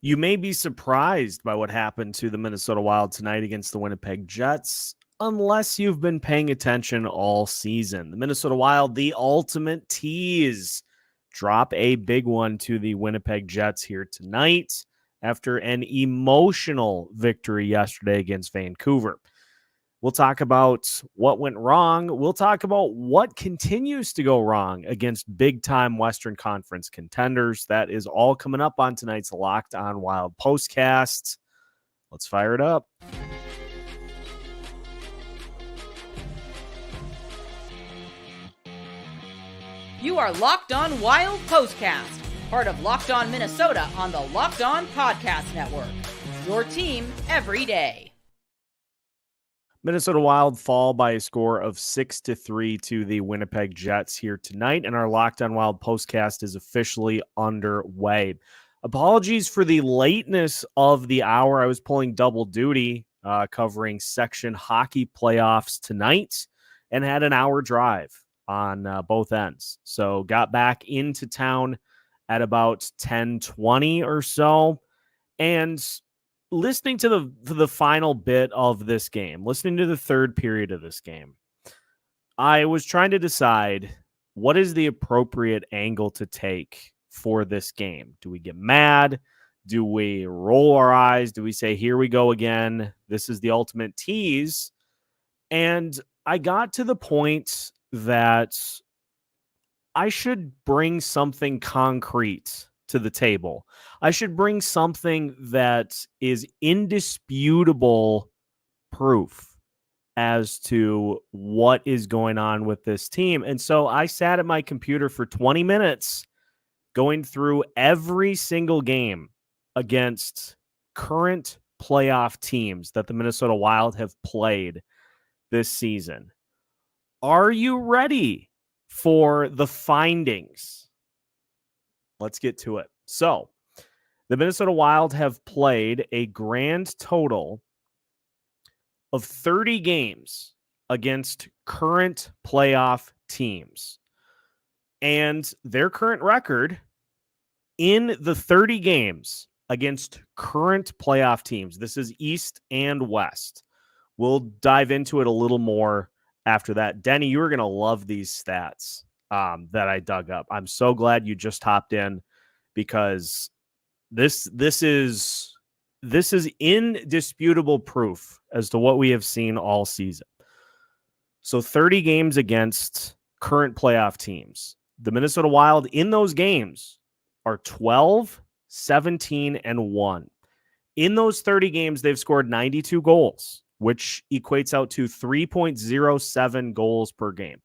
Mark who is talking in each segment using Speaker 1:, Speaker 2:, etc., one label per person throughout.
Speaker 1: You may be surprised by what happened to the Minnesota Wild tonight against the Winnipeg Jets, unless you've been paying attention all season. The Minnesota Wild, the ultimate tease, drop a big one to the Winnipeg Jets here tonight after an emotional victory yesterday against Vancouver. We'll talk about what went wrong. We'll talk about what continues to go wrong against big-time Western Conference contenders. That is all coming up on tonight's Locked On Wild Postcast. Let's fire it up.
Speaker 2: You are Locked On Wild Postcast, part of Locked On Minnesota on the Locked On Podcast Network. Your team every day.
Speaker 1: Minnesota Wild fall by a score of 6-3 to the Winnipeg Jets here tonight, and our Locked On Wild postcast is officially underway. Apologies for the lateness of the hour. I was pulling double duty covering section hockey playoffs tonight and had an hour drive on both ends. So got back into town at about 10:20 or so, and listening to the final bit of this game, listening to the third period of this game, I was trying to decide what is the appropriate angle to take for this game. Do we get mad? Do we roll our eyes? Do we say, here we go again? This is the ultimate tease. And I got to the point that I should bring something concrete to the table. I should bring something that is indisputable proof as to what is going on with this team. And so I sat at my computer for 20 minutes going through every single game against current playoff teams that the Minnesota Wild have played this season. Are you ready for the findings? Let's get to it. So, the Minnesota Wild have played a grand total of 30 games against current playoff teams. And their current record in the 30 games against current playoff teams, this is East and West. We'll dive into it a little more after that. Denny, you're going to love these stats that I dug up. I'm so glad you just hopped in because this is indisputable proof as to what we have seen all season. So 30 games against current playoff teams. The Minnesota Wild in those games are 12, 17, and 1. In those 30 games, they've scored 92 goals, which equates out to 3.07 goals per game.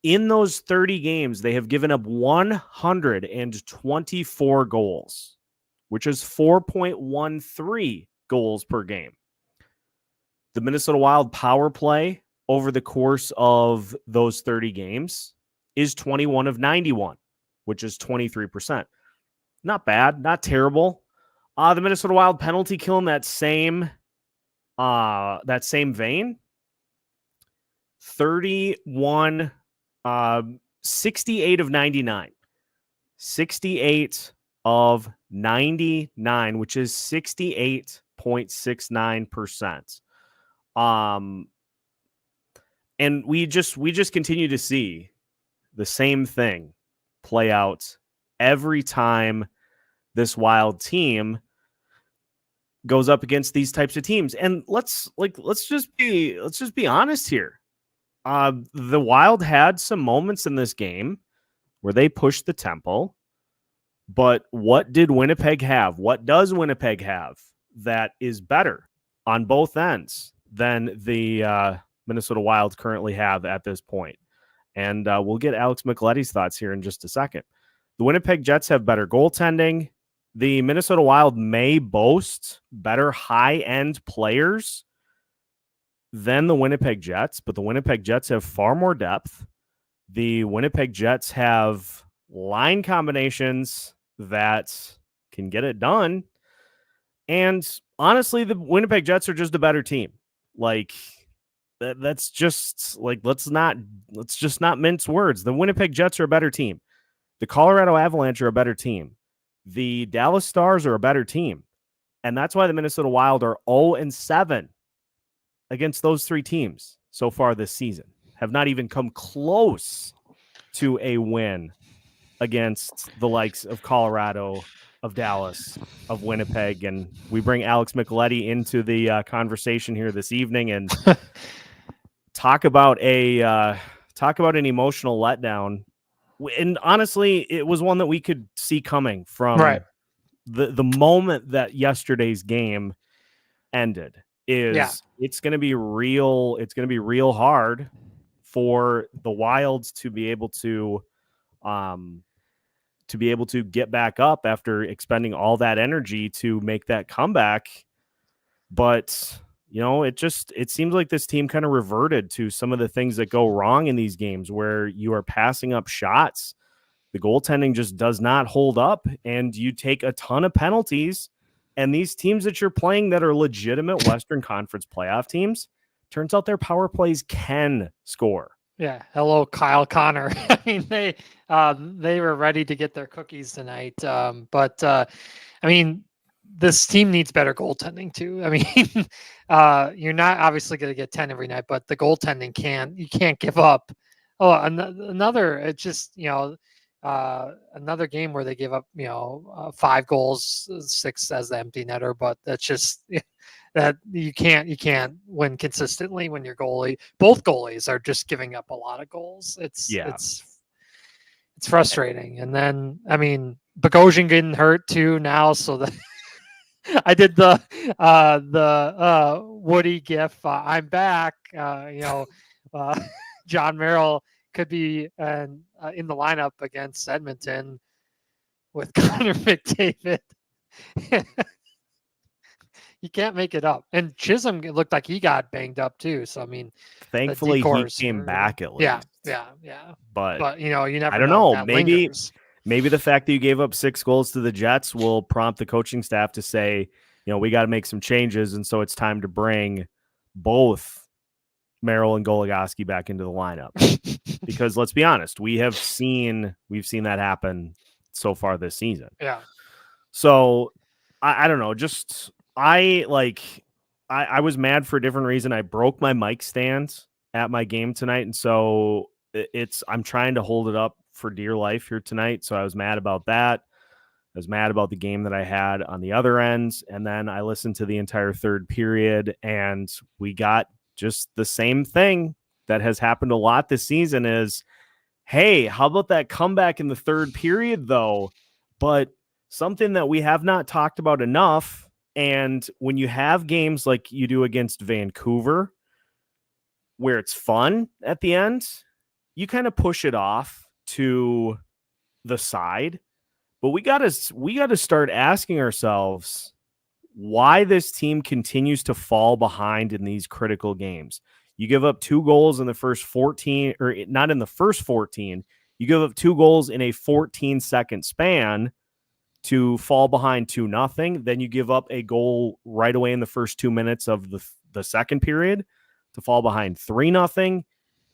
Speaker 1: In those 30 games, they have given up 124 goals, which is 4.13 goals per game. The Minnesota Wild power play over the course of those 30 games is 21 of 91, which is 23%. Not bad, not terrible. The Minnesota Wild penalty kill in that same vein, 31 68 of 99. 68 of 99, which is 68.69%. And we just continue to see the same thing play out every time this Wild team goes up against these types of teams. And let's just be honest here. The Wild had some moments in this game where they pushed the tempo, but what did Winnipeg have? What does Winnipeg have that is better on both ends than the Minnesota Wild currently have at this point? And we'll get Alex Micheletti's thoughts here in just a second. The Winnipeg Jets have better goaltending. The Minnesota Wild may boast better high-end players than the Winnipeg Jets, but the Winnipeg Jets have far more depth. The Winnipeg Jets have line combinations that can get it done. And honestly, the Winnipeg Jets are just a better team. Like, that's just like, let's just not mince words. The Winnipeg Jets are a better team. The Colorado Avalanche are a better team. The Dallas Stars are a better team. And that's why the Minnesota Wild are 0-7 against those three teams so far this season. Have not even come close to a win against the likes of Colorado, of Dallas, of Winnipeg. And we bring Alex Micheletti into the conversation here this evening and talk about an emotional letdown. And honestly, it was one that we could see coming from the moment that yesterday's game ended. It's going to be real. It's going to be real hard for the Wilds to be able to get back up after expending all that energy to make that comeback. But it seems like this team kind of reverted to some of the things that go wrong in these games where you are passing up shots. The goaltending just does not hold up, and you take a ton of penalties. And these teams that you're playing that are legitimate Western Conference playoff teams, turns out their power plays can score.
Speaker 3: Yeah. Hello, Kyle Connor. I mean, they were ready to get their cookies tonight. But I mean, this team needs better goaltending too. I mean, you're not obviously going to get 10 every night, but the goaltending you can't give up. Oh, another game where they give up, 5 goals, 6 as the empty netter, but that's just that you can't win consistently when both goalies are just giving up a lot of goals. It's frustrating. And then, I mean, Bogosian getting hurt too now. So that I did the Woody gif. I'm back. John Merrill could be in the lineup against Edmonton with Connor McDavid. You can't make it up. And Chisholm, it looked like he got banged up too. So I mean,
Speaker 1: thankfully he came back at least.
Speaker 3: Yeah.
Speaker 1: But
Speaker 3: you never.
Speaker 1: I don't know. Maybe the fact that you gave up 6 goals to the Jets will prompt the coaching staff to say, we got to make some changes, and so it's time to bring both Merrill and Goligoski back into the lineup. Because let's be honest, we've seen that happen so far this season.
Speaker 3: Yeah.
Speaker 1: So I don't know. Just I was mad for a different reason. I broke my mic stand at my game tonight, and so I'm trying to hold it up for dear life here tonight. So I was mad about that. I was mad about the game that I had on the other end, and then I listened to the entire third period, and we got just the same thing that has happened a lot this season is, hey, how about that comeback in the third period, though? But something that we have not talked about enough, and when you have games like you do against Vancouver, where it's fun at the end, you kind of push it off to the side. But we got to start asking ourselves why this team continues to fall behind in these critical games. You give up 2 goals in the first 14, or not in the first 14. You give up 2 goals in a 14-second span to fall behind 2-0. Then you give up a goal right away in the first 2 minutes of the second period to fall behind 3-0.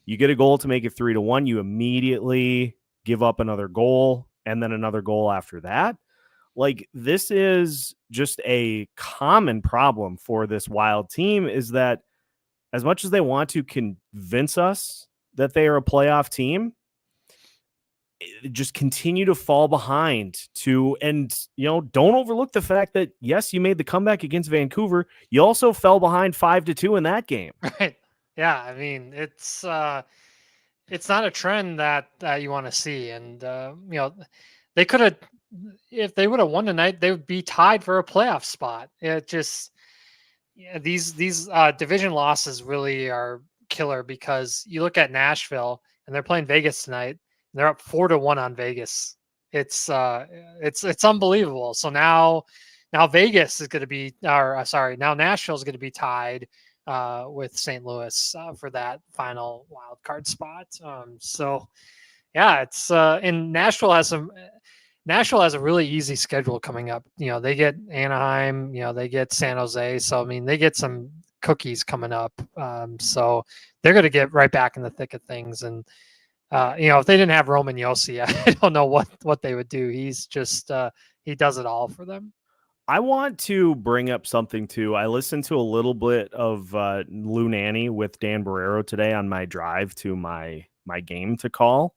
Speaker 1: You get a goal to make it 3-1. You immediately give up another goal and then another goal after that. Like, this is just a common problem for this Wild team, is that as much as they want to convince us that they are a playoff team, just continue to fall behind and don't overlook the fact that, yes, you made the comeback against Vancouver. You also fell behind 5-2 in that game.
Speaker 3: Right. Yeah. I mean, it's not a trend that you want to see. And, they could have, if they would have won tonight, they would be tied for a playoff spot. It just, these division losses really are killer, because you look at Nashville and they're playing Vegas tonight, and they're up 4-1 on Vegas. It's unbelievable. So now Vegas is going to be, now Nashville is going to be tied with St. Louis for that final wild card spot. So yeah, it's and Nashville has a really easy schedule coming up. They get Anaheim, they get San Jose. So, I mean, they get some cookies coming up. So they're going to get right back in the thick of things. And, if they didn't have Roman Josi, I don't know what they would do. He's just he does it all for them.
Speaker 1: I want to bring up something too. I listened to a little bit of Lou Nanny with Dan Barrero today on my drive to my game to call.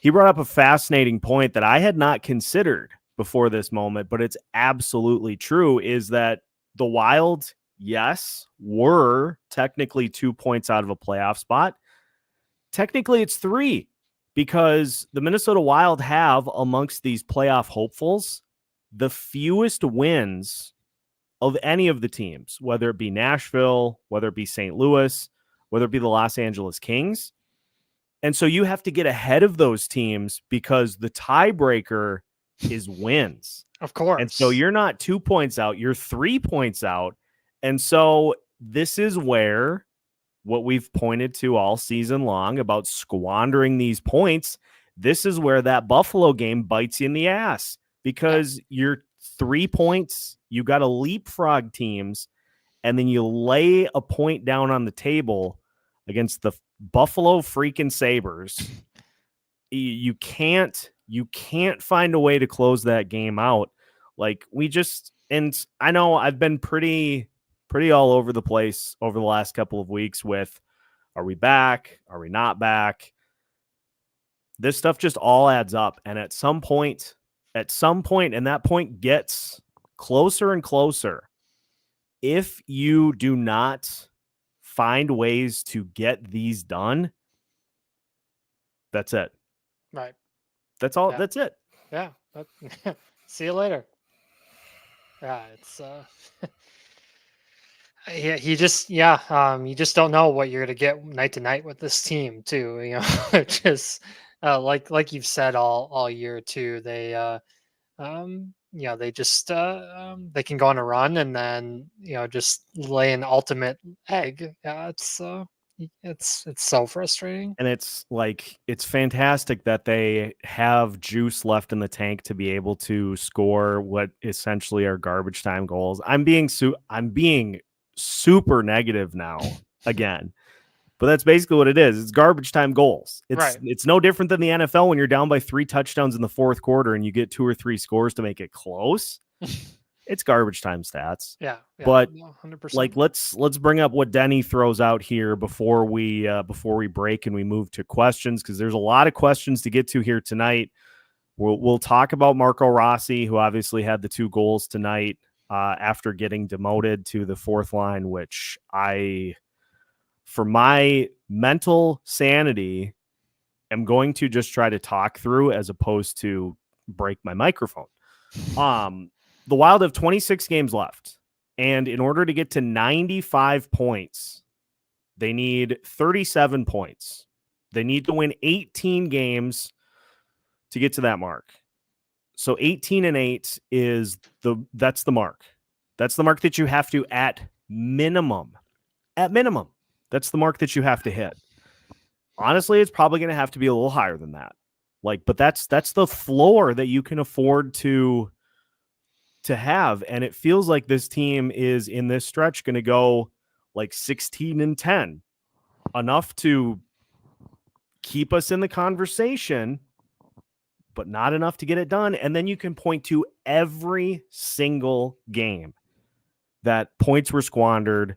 Speaker 1: He brought up a fascinating point that I had not considered before this moment, but it's absolutely true, is that the Wild, yes, were technically 2 points out of a playoff spot. Technically, it's 3, because the Minnesota Wild have, amongst these playoff hopefuls, the fewest wins of any of the teams, whether it be Nashville, whether it be St. Louis, whether it be the Los Angeles Kings. And so you have to get ahead of those teams because the tiebreaker is wins.
Speaker 3: Of course.
Speaker 1: And so you're not 2 points out, you're 3 points out. And so this is where what we've pointed to all season long about squandering these points, this is where that Buffalo game bites you in the ass, because you're 3 points, you got to leapfrog teams, and then you lay a point down on the table against the Buffalo freaking Sabres. You can't find a way to close that game out. Like, and I know I've been pretty all over the place over the last couple of weeks with, are we back? Are we not back? This stuff just all adds up. And at some point, and that point gets closer and closer, if you do not find ways to get these done, that's it.
Speaker 3: Right.
Speaker 1: That's all.
Speaker 3: Yeah.
Speaker 1: That's it.
Speaker 3: Yeah. See you later. Yeah. It's, you just don't know what you're going to get night to night with this team too. Just like you've said all year too. They they just they can go on a run and then just lay an ultimate egg. It's so frustrating.
Speaker 1: And it's fantastic that they have juice left in the tank to be able to score what essentially are garbage time goals. I'm being super negative now again, but that's basically what it is. It's garbage time goals. It's no different than the NFL when you're down by 3 touchdowns in the fourth quarter and you get 2 or 3 scores to make it close. It's garbage time stats.
Speaker 3: Yeah,
Speaker 1: but
Speaker 3: 100%.
Speaker 1: Like, let's bring up what Denny throws out here before we break and we move to questions, because there's a lot of questions to get to here tonight. We'll talk about Marco Rossi, who obviously had the 2 goals tonight after getting demoted to the 4th line, which for my mental sanity, am going to just try to talk through as opposed to break my microphone. The Wild have 26 games left, and in order to get to 95 points, they need 37 points. They need to win 18 games to get to that mark. So 18-8 that's the mark. That's the mark that you have to, at minimum. That's the mark that you have to hit. Honestly, it's probably going to have to be a little higher than that. But that's the floor that you can afford to have. And it feels like this team is, in this stretch, going to go 16-10, enough to keep us in the conversation, but not enough to get it done. And then you can point to every single game that points were squandered,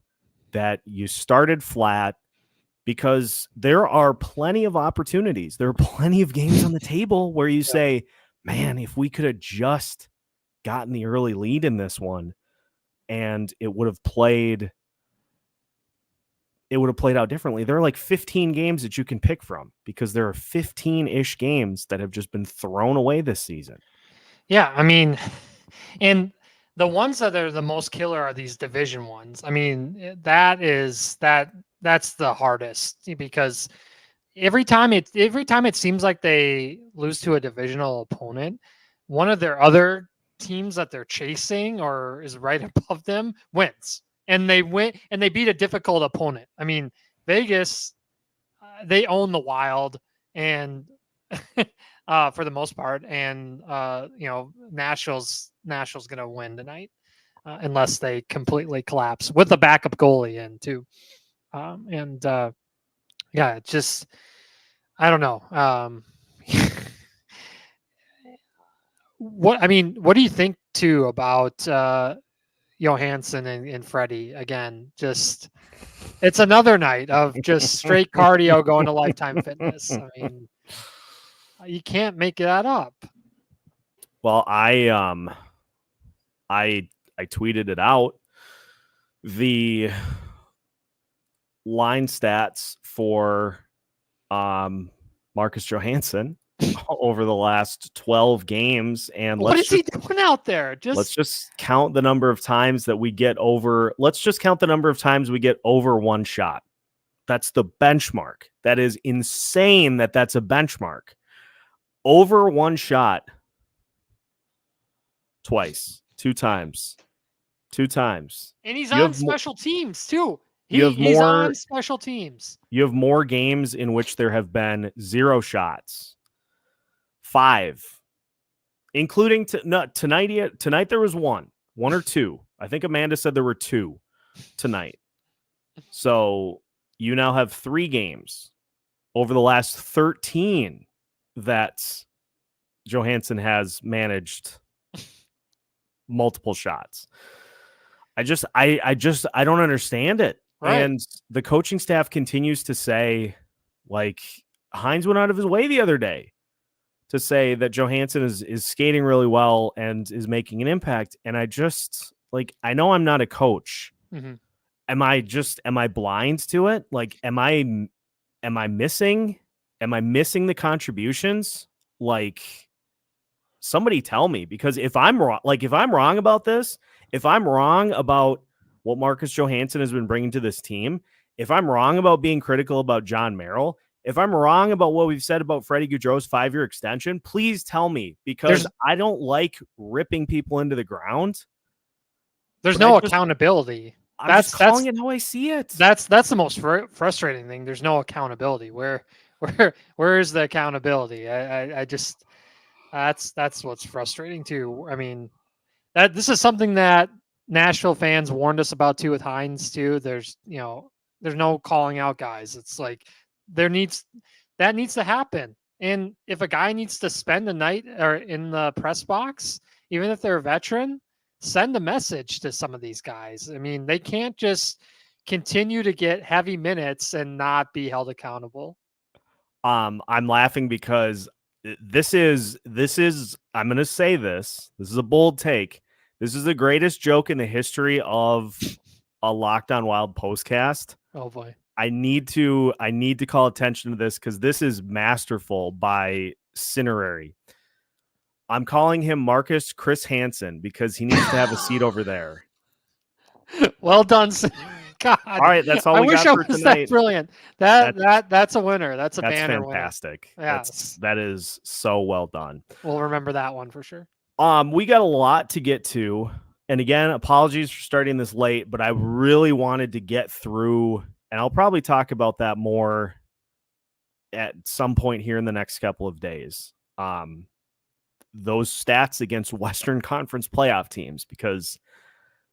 Speaker 1: that you started flat, because there are plenty of opportunities. There are plenty of games on the table where you say, man, if we could have just gotten the early lead in this one, and it would have played out differently. There are 15 games that you can pick from, because there are 15-ish games that have just been thrown away this season.
Speaker 3: Yeah, I mean, and the ones that are the most killer are these division ones. I mean, that's the hardest, because every time it seems like they lose to a divisional opponent, one of their other teams that they're chasing or is right above them wins, and they win, and they beat a difficult opponent. I mean, Vegas, they own the Wild, and for the most part, and Nashville's going to win tonight, unless they completely collapse with a backup goalie in too. It's just, I don't know. what do you think too about Johansson and Freddie? Again, just it's another night of just straight cardio going to Lifetime Fitness. I mean, you can't make that up.
Speaker 1: Well, I tweeted it out. The line stats for Marcus Johansson over the last 12 games, and
Speaker 3: what is he doing out there?
Speaker 1: Let's just count the number of times that we get over. Let's just count the number of times we get over one shot. That's the benchmark. That is insane that that's a benchmark. Over one shot twice, two times.
Speaker 3: And he's on special teams too. He's on special teams.
Speaker 1: You have more games in which there have been 0 shots. 5, including tonight. Tonight there was one or two. I think Amanda said there were 2 tonight. So you now have 3 games over the last 13 that Johansson has managed multiple shots. I don't understand it.
Speaker 3: Right.
Speaker 1: And the coaching staff continues to say, like, Hines went out of his way the other day to say that Johansson is skating really well and is making an impact. And I just, like, I know I'm not a coach.
Speaker 3: Mm-hmm.
Speaker 1: Am I blind to it? Like, am I missing the contributions? Like, somebody tell me, because if I'm wrong about this, if I'm wrong about what Marcus Johansson has been bringing to this team, if I'm wrong about being critical about John Merrill, if I'm wrong about what we've said about Freddie Gaudreau's 5-year extension, please tell me, because I don't like ripping people into the ground.
Speaker 3: There's no accountability.
Speaker 1: I'm just calling it how I see it.
Speaker 3: That's the most frustrating thing. There's no accountability. Where is the accountability? I just that's what's frustrating too. I mean, this is something that Nashville fans warned us about too with Hines too. There's no calling out guys. It's like that needs to happen. And if a guy needs to spend the night or in the press box, even if they're a veteran, send a message to some of these guys. I mean, they can't just continue to get heavy minutes and not be held accountable.
Speaker 1: I'm laughing because this is I'm going to say this is a bold take. This is the greatest joke in the history of a Locked On Wild postcast.
Speaker 3: Oh boy.
Speaker 1: I need to call attention to this because this is masterful by Cinerary. I'm calling him Marcus Chris Hansen because he needs to have a seat over there.
Speaker 3: Well done. God.
Speaker 1: All right, that's all we got for tonight.
Speaker 3: That brilliant. That's a winner. That's banner
Speaker 1: fantastic.
Speaker 3: Winner. Yes.
Speaker 1: That is so well done.
Speaker 3: We'll remember that one for sure.
Speaker 1: We got a lot to get to. And again, apologies for starting this late, but I really wanted to get through, and I'll probably talk about that more at some point here in the next couple of days. Those stats against Western Conference playoff teams, because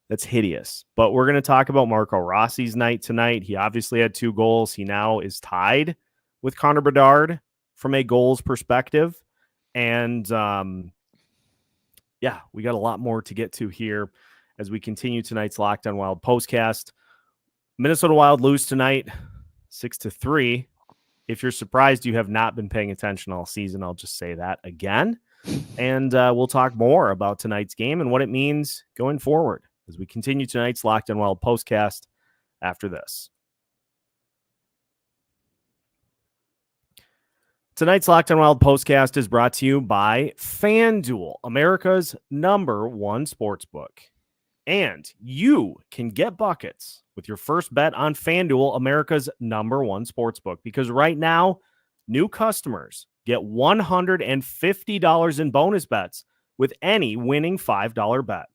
Speaker 1: that's hideous. But we're going to talk about Marco Rossi's night tonight. He obviously had 2 goals. He now is tied with Connor Bedard from a goals perspective. And we got a lot more to get to here as we continue tonight's Locked On Wild postcast. Minnesota Wild lose tonight 6-3. If you're surprised you have not been paying attention all season, I'll just say that again. And we'll talk more about tonight's game and what it means going forward as we continue tonight's Locked On Wild postcast after this. Tonight's Locked On Wild postcast is brought to you by FanDuel, America's #1 sportsbook. And you can get buckets with your first bet on FanDuel, America's #1 sportsbook, because right now, new customers get $150 in bonus bets with any winning $5 bet.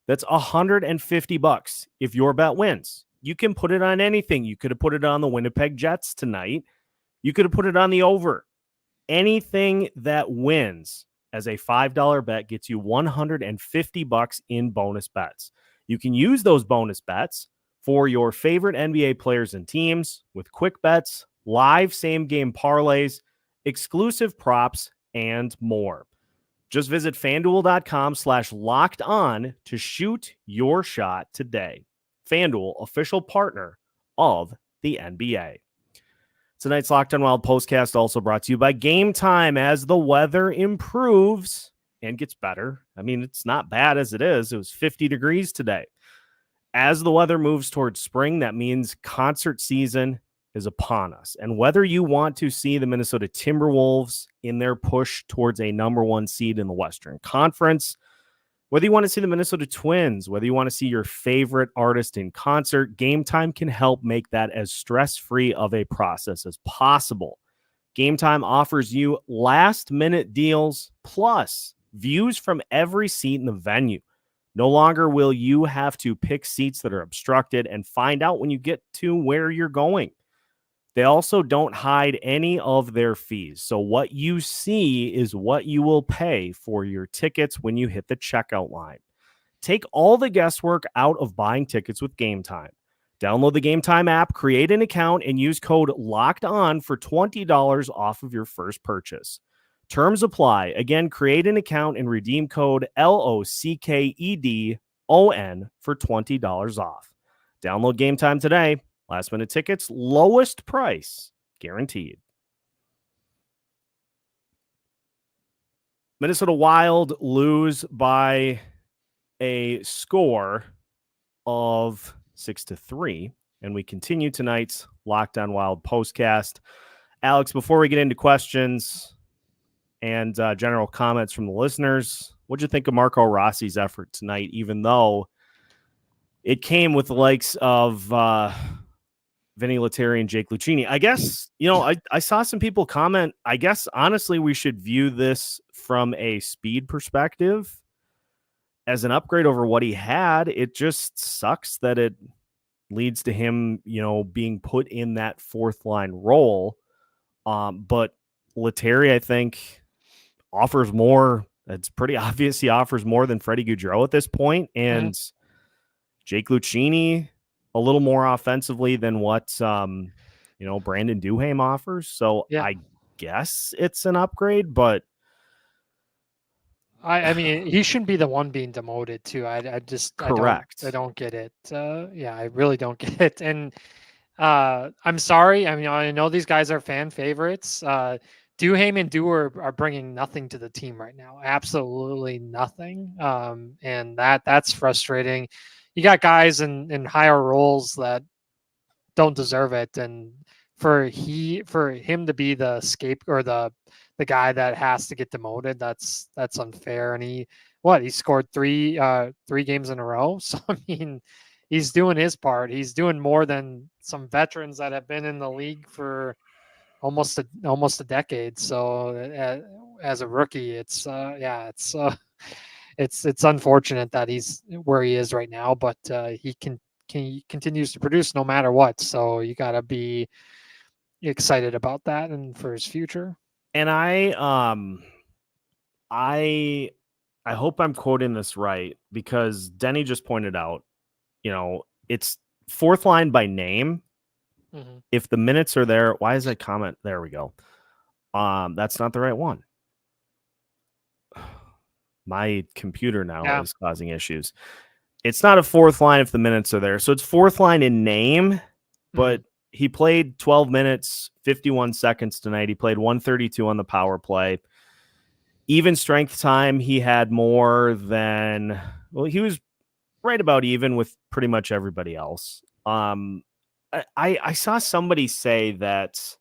Speaker 1: That's $150 if your bet wins. You can put it on anything. You could have put it on the Winnipeg Jets tonight. You could have put it on the over. Anything that wins as a $5 bet gets you $150 in bonus bets. You can use those bonus bets for your favorite NBA players and teams with quick bets, live same-game parlays, exclusive props, and more. Just visit FanDuel.com/lockedon to shoot your shot today. FanDuel, official partner of the NBA. Tonight's Locked On Wild Postcast also brought to you by Game Time. As the weather improves and gets better, I mean, it's not bad as it is. It was 50 degrees today. As the weather moves towards spring, that means concert season is upon us. And whether you want to see the Minnesota Timberwolves in their push towards a number one seed in the Western Conference, whether you want to see the Minnesota Twins, whether you want to see your favorite artist in concert, Game Time can help make that as stress-free of a process as possible. Game Time offers you last-minute deals plus views from every seat in the venue. No longer will you have to pick seats that are obstructed and find out when you get to where you're going. They also don't hide any of their fees. So what you see is what you will pay for your tickets when you hit the checkout line. Take all the guesswork out of buying tickets with Game Time. Download the Game Time app, create an account, and use code LOCKEDON for $20 off of your first purchase. Terms apply. Again, create an account and redeem code LOCKEDON for $20 off. Download Game Time today. Last minute tickets, lowest price guaranteed. Minnesota Wild lose by a score of 6-3. And we continue tonight's Locked On Wild postcast. Alex, before we get into questions and general comments from the listeners, what'd you think of Marco Rossi's effort tonight, even though it came with the likes of Vinny Lettieri and Jake Lucchini? I guess, I saw some people comment, I guess, honestly, we should view this from a speed perspective as an upgrade over what he had. It just sucks that it leads to him, being put in that fourth line role. But Lettieri, I think, offers more. It's pretty obvious he offers more than Freddie Gaudreau at this point. And Jake Lucchini, a little more offensively than what, Brandon Duhaime offers. So yeah. I guess it's an upgrade, but
Speaker 3: I mean, he shouldn't be the one being demoted too. I just,
Speaker 1: correct.
Speaker 3: I don't get it. I really don't get it. And I'm sorry. I mean, I know these guys are fan favorites. Duhaime and Dewar are bringing nothing to the team right now. Absolutely nothing. And that's frustrating. You got guys in higher roles that don't deserve it, and for him to be the or the guy that has to get demoted, that's unfair. And he scored three games in a row. So I mean, he's doing his part. He's doing more than some veterans that have been in the league for almost a decade. So as a rookie, it's unfortunate that he's where he is right now, but he continues to produce no matter what. So you got to be excited about that and for his future.
Speaker 1: And I hope I'm quoting this right, because Denny just pointed out, it's fourth line by name. Mm-hmm. If the minutes are there, why is that comment? There we go. That's not the right one. My computer now is causing issues. It's not a fourth line if the minutes are there. So it's fourth line in name, but he played 12 minutes, 51 seconds tonight. He played 132 on the power play. Even strength time, he had more than, he was right about even with pretty much everybody else. I saw somebody say that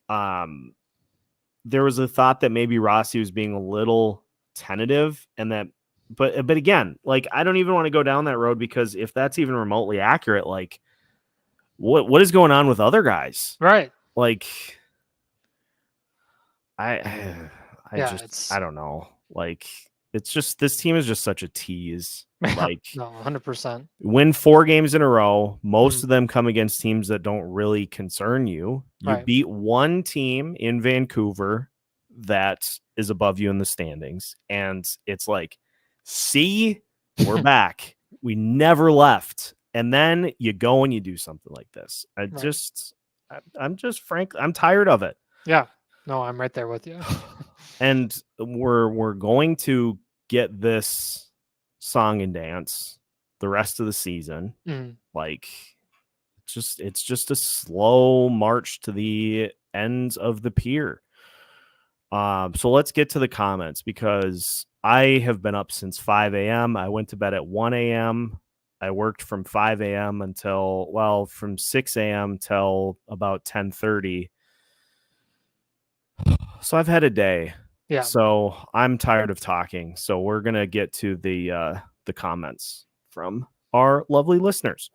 Speaker 1: there was a thought that maybe Rossi was being a little tentative, and that but again, like, I don't even want to go down that road, because if that's even remotely accurate, like, what is going on with other guys,
Speaker 3: right?
Speaker 1: Like, I don't know, like, it's just, this team is just such a tease. Like,
Speaker 3: no, 100%.
Speaker 1: Win 4 games in a row. Most of them come against teams that don't really concern you. You beat one team in Vancouver that is above you in the standings, and it's like, see, we're back. We never left. And then you go and you do something like this. I'm just frankly, I'm tired of it.
Speaker 3: Yeah. No, I'm right there with you.
Speaker 1: And we're going to get this song and dance the rest of the season. Like, it's just a slow march to the ends of the pier. So let's get to the comments, because I have been up since 5 a.m. I went to bed at 1 a.m. I worked from 5 a.m. from 6 a.m. till about 10:30. So I've had a day.
Speaker 3: Yeah.
Speaker 1: So I'm tired of talking. So we're going to get to the comments from our lovely listeners.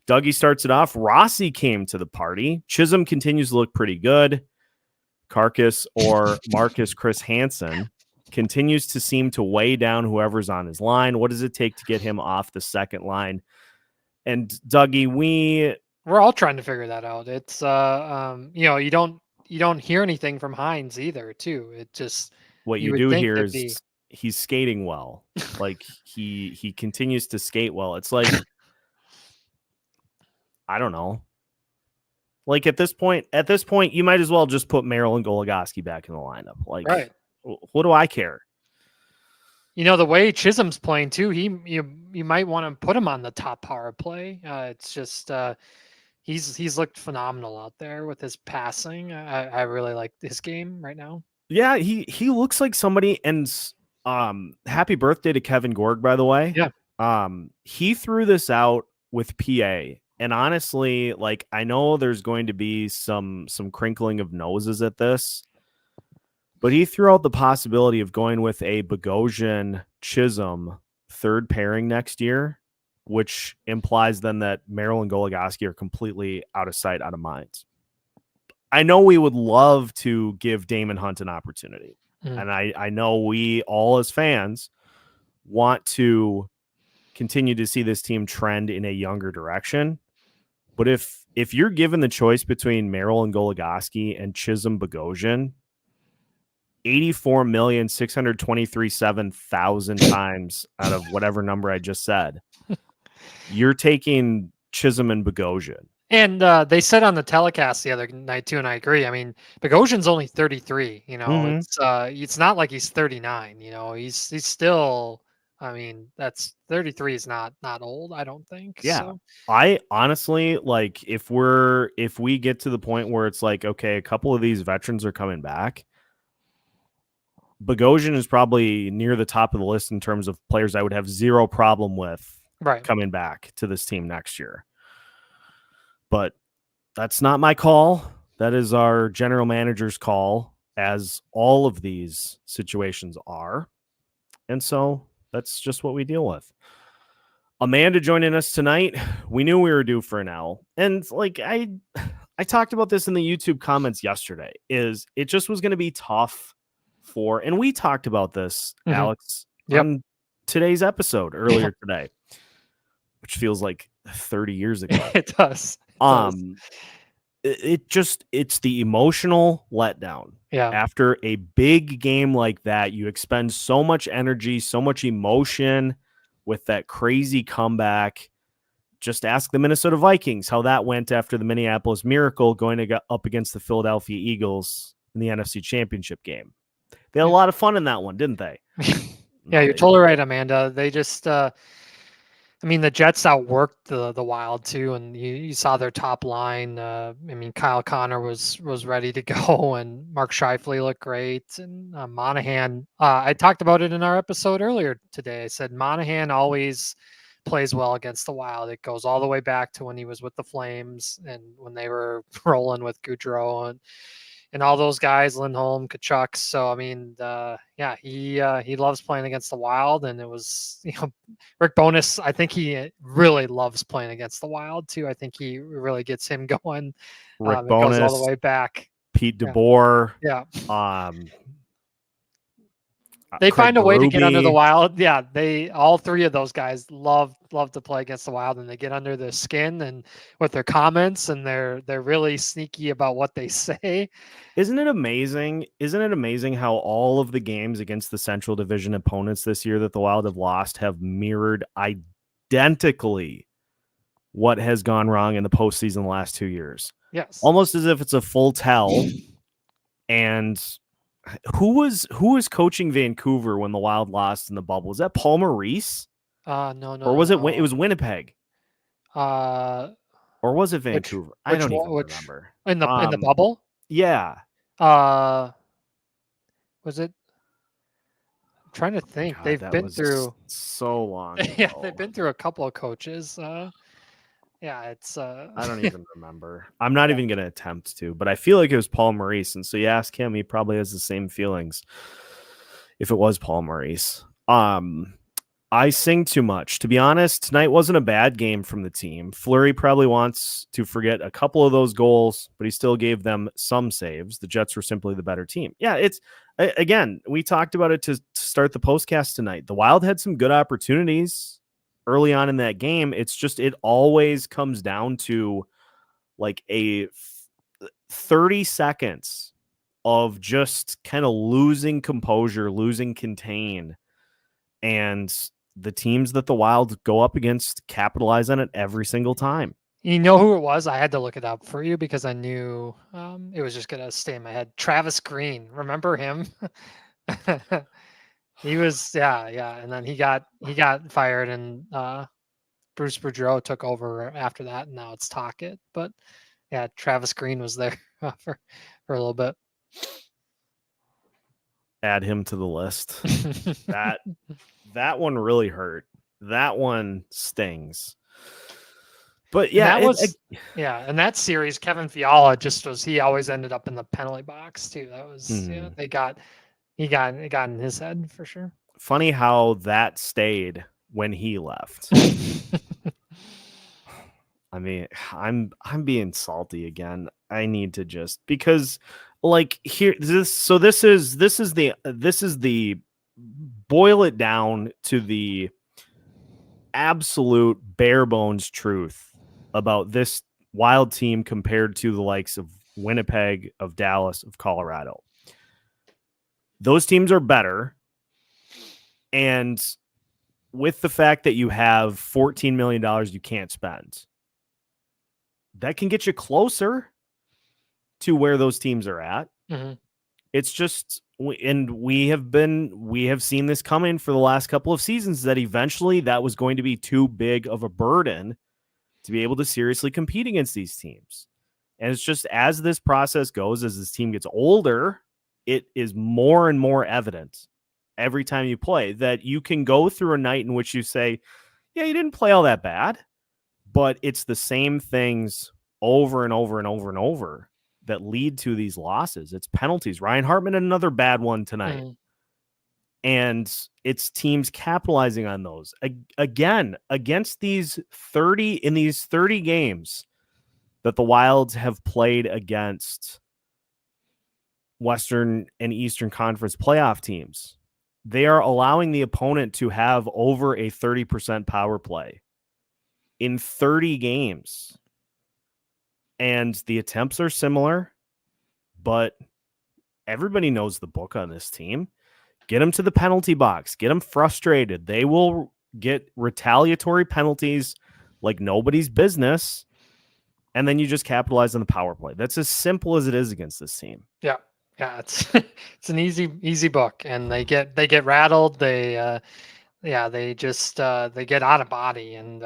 Speaker 1: Dougie starts it off. Rossi came to the party. Chisholm continues to look pretty good. Carcass, or Marcus Chris Hansen, continues to seem to weigh down whoever's on his line. What does it take to get him off the second line? And Dougie,
Speaker 3: we're all trying to figure that out. It's you don't hear anything from Hines either, too. It just
Speaker 1: what you do hear is he's skating well. Like he continues to skate well. It's like, I don't know. Like at this point, you might as well just put Merrill and Goligoski back in the lineup. Like,
Speaker 3: right.
Speaker 1: What do I care?
Speaker 3: The way Chisholm's playing too, you might want to put him on the top power play. It's just he's looked phenomenal out there with his passing. I really like his game right now.
Speaker 1: Yeah, he looks like somebody. And happy birthday to Kevin Gorg, by the way.
Speaker 3: Yeah.
Speaker 1: He threw this out with PA. And honestly, like, I know there's going to be some crinkling of noses at this, but he threw out the possibility of going with a Bogosian Chisholm third pairing next year, which implies then that Merrill and Goligoski are completely out of sight, out of mind. I know we would love to give Damon Hunt an opportunity. And I know we all as fans want to continue to see this team trend in a younger direction. But if you're given the choice between Merrill and Goligoski and Chisholm Bogosian, 84,623,700 times out of whatever number I just said, you're taking Chisholm and Bogosian.
Speaker 3: And they said on the telecast the other night too, and I agree. I mean, Bogosian's only 33. It's not like he's 39. He's still. I mean, that's 33 is not old, I don't think.
Speaker 1: Yeah.
Speaker 3: So.
Speaker 1: I honestly, like, if we get to the point where it's like, okay, a couple of these veterans are coming back, Bogosian is probably near the top of the list in terms of players I would have zero problem with coming back to this team next year. But that's not my call. That is our general manager's call, as all of these situations are. And so that's just what we deal with. Amanda joining us tonight. We knew we were due for an L. And like I talked about this in the YouTube comments yesterday, is it just was going to be tough for, and we talked about this, Alex, on today's episode earlier today, which feels like 30 years ago.
Speaker 3: It does.
Speaker 1: It's the emotional letdown.
Speaker 3: Yeah.
Speaker 1: After a big game like that, you expend so much energy, so much emotion with that crazy comeback. Just ask the Minnesota Vikings how that went after the Minneapolis Miracle going to go up against the Philadelphia Eagles in the NFC Championship game. They had a lot of fun in that one, didn't they?
Speaker 3: Yeah, you're totally right, Amanda. They just the Jets outworked the Wild too, and you saw their top line. Kyle Connor was ready to go, and Mark Scheifele looked great, and Monahan. I talked about it in our episode earlier today. I said Monahan always plays well against the Wild. It goes all the way back to when he was with the Flames and when they were rolling with Gaudreau and all those guys, Lindholm, Kachuk. So, he loves playing against the Wild, and it was, Rick Bowness, I think he really loves playing against the Wild too. I think he really gets him going.
Speaker 1: Rick Bowness,
Speaker 3: it goes all the way back.
Speaker 1: Pete DeBoer.
Speaker 3: Yeah.
Speaker 1: They
Speaker 3: find a way to get under the Wild. Yeah, all three of those guys love to play against the Wild, and they get under their skin and with their comments, and they're really sneaky about what they say.
Speaker 1: Isn't it amazing? Isn't it amazing how all of the games against the Central Division opponents this year that the Wild have lost have mirrored identically what has gone wrong in the postseason the last 2 years?
Speaker 3: Yes.
Speaker 1: Almost as if it's a full tell. And who was coaching Vancouver when the Wild lost in the bubble? Was that Paul Maurice?
Speaker 3: No,
Speaker 1: Or was it
Speaker 3: no.
Speaker 1: it was Winnipeg? Or was it Vancouver? I don't even remember.
Speaker 3: In the bubble?
Speaker 1: Yeah.
Speaker 3: Was it? I'm trying to think.
Speaker 1: God,
Speaker 3: They've been through
Speaker 1: so long ago.
Speaker 3: Yeah, they've been through a couple of coaches. Yeah, it's
Speaker 1: I don't even remember. I'm not even going to attempt to, but I feel like it was Paul Maurice. And so you ask him, he probably has the same feelings if it was Paul Maurice. I sing too much. To be honest, tonight wasn't a bad game from the team. Fleury probably wants to forget a couple of those goals, but he still gave them some saves. The Jets were simply the better team. Yeah, it's again, we talked about it to start the postcast tonight. The Wild had some good opportunities early on in that game. It's just it always comes down to like a 30 seconds of just kind of losing composure, losing contain, and the teams that the Wild go up against capitalize on it every single time.
Speaker 3: You know who it was? I had to look it up for you because I knew it was just gonna stay in my head. Travis Green, remember him? He was, yeah, and then he got fired, and Bruce Boudreau took over after that, and now it's Tocchet. But yeah, Travis Green was there for a little bit.
Speaker 1: Add him to the list. That one really hurt. That one stings. But yeah,
Speaker 3: in that series, Kevin Fiala he always ended up in the penalty box too. That was he got in his head for sure.
Speaker 1: Funny how that stayed when he left. I mean, I'm being salty again. I need to just because like here this is the boil it down to the absolute bare bones truth about this Wild team compared to the likes of Winnipeg, of Dallas, of Colorado. Those teams are better. And with the fact that you have $14 million you can't spend, that can get you closer to where those teams are at.
Speaker 3: Mm-hmm.
Speaker 1: It's just, and we have seen this coming for the last couple of seasons, that eventually that was going to be too big of a burden to be able to seriously compete against these teams. And it's just, as this process goes, as this team gets older, it is more and more evident every time you play that you can go through a night in which you say, yeah, you didn't play all that bad, but it's the same things over and over and over and over that lead to these losses. It's penalties. Ryan Hartman had another bad one tonight.
Speaker 3: Mm-hmm.
Speaker 1: And it's teams capitalizing on those. Again, against these 30 games that the Wilds have played against Western and Eastern Conference playoff teams, they are allowing the opponent to have over a 30% power play in 30 games. And the attempts are similar, but everybody knows the book on this team. Get them to the penalty box. Get them frustrated. They will get retaliatory penalties like nobody's business, and then you just capitalize on the power play. That's as simple as it is against this team.
Speaker 3: Yeah, it's it's an easy book, and they get rattled. They just they get out of body, and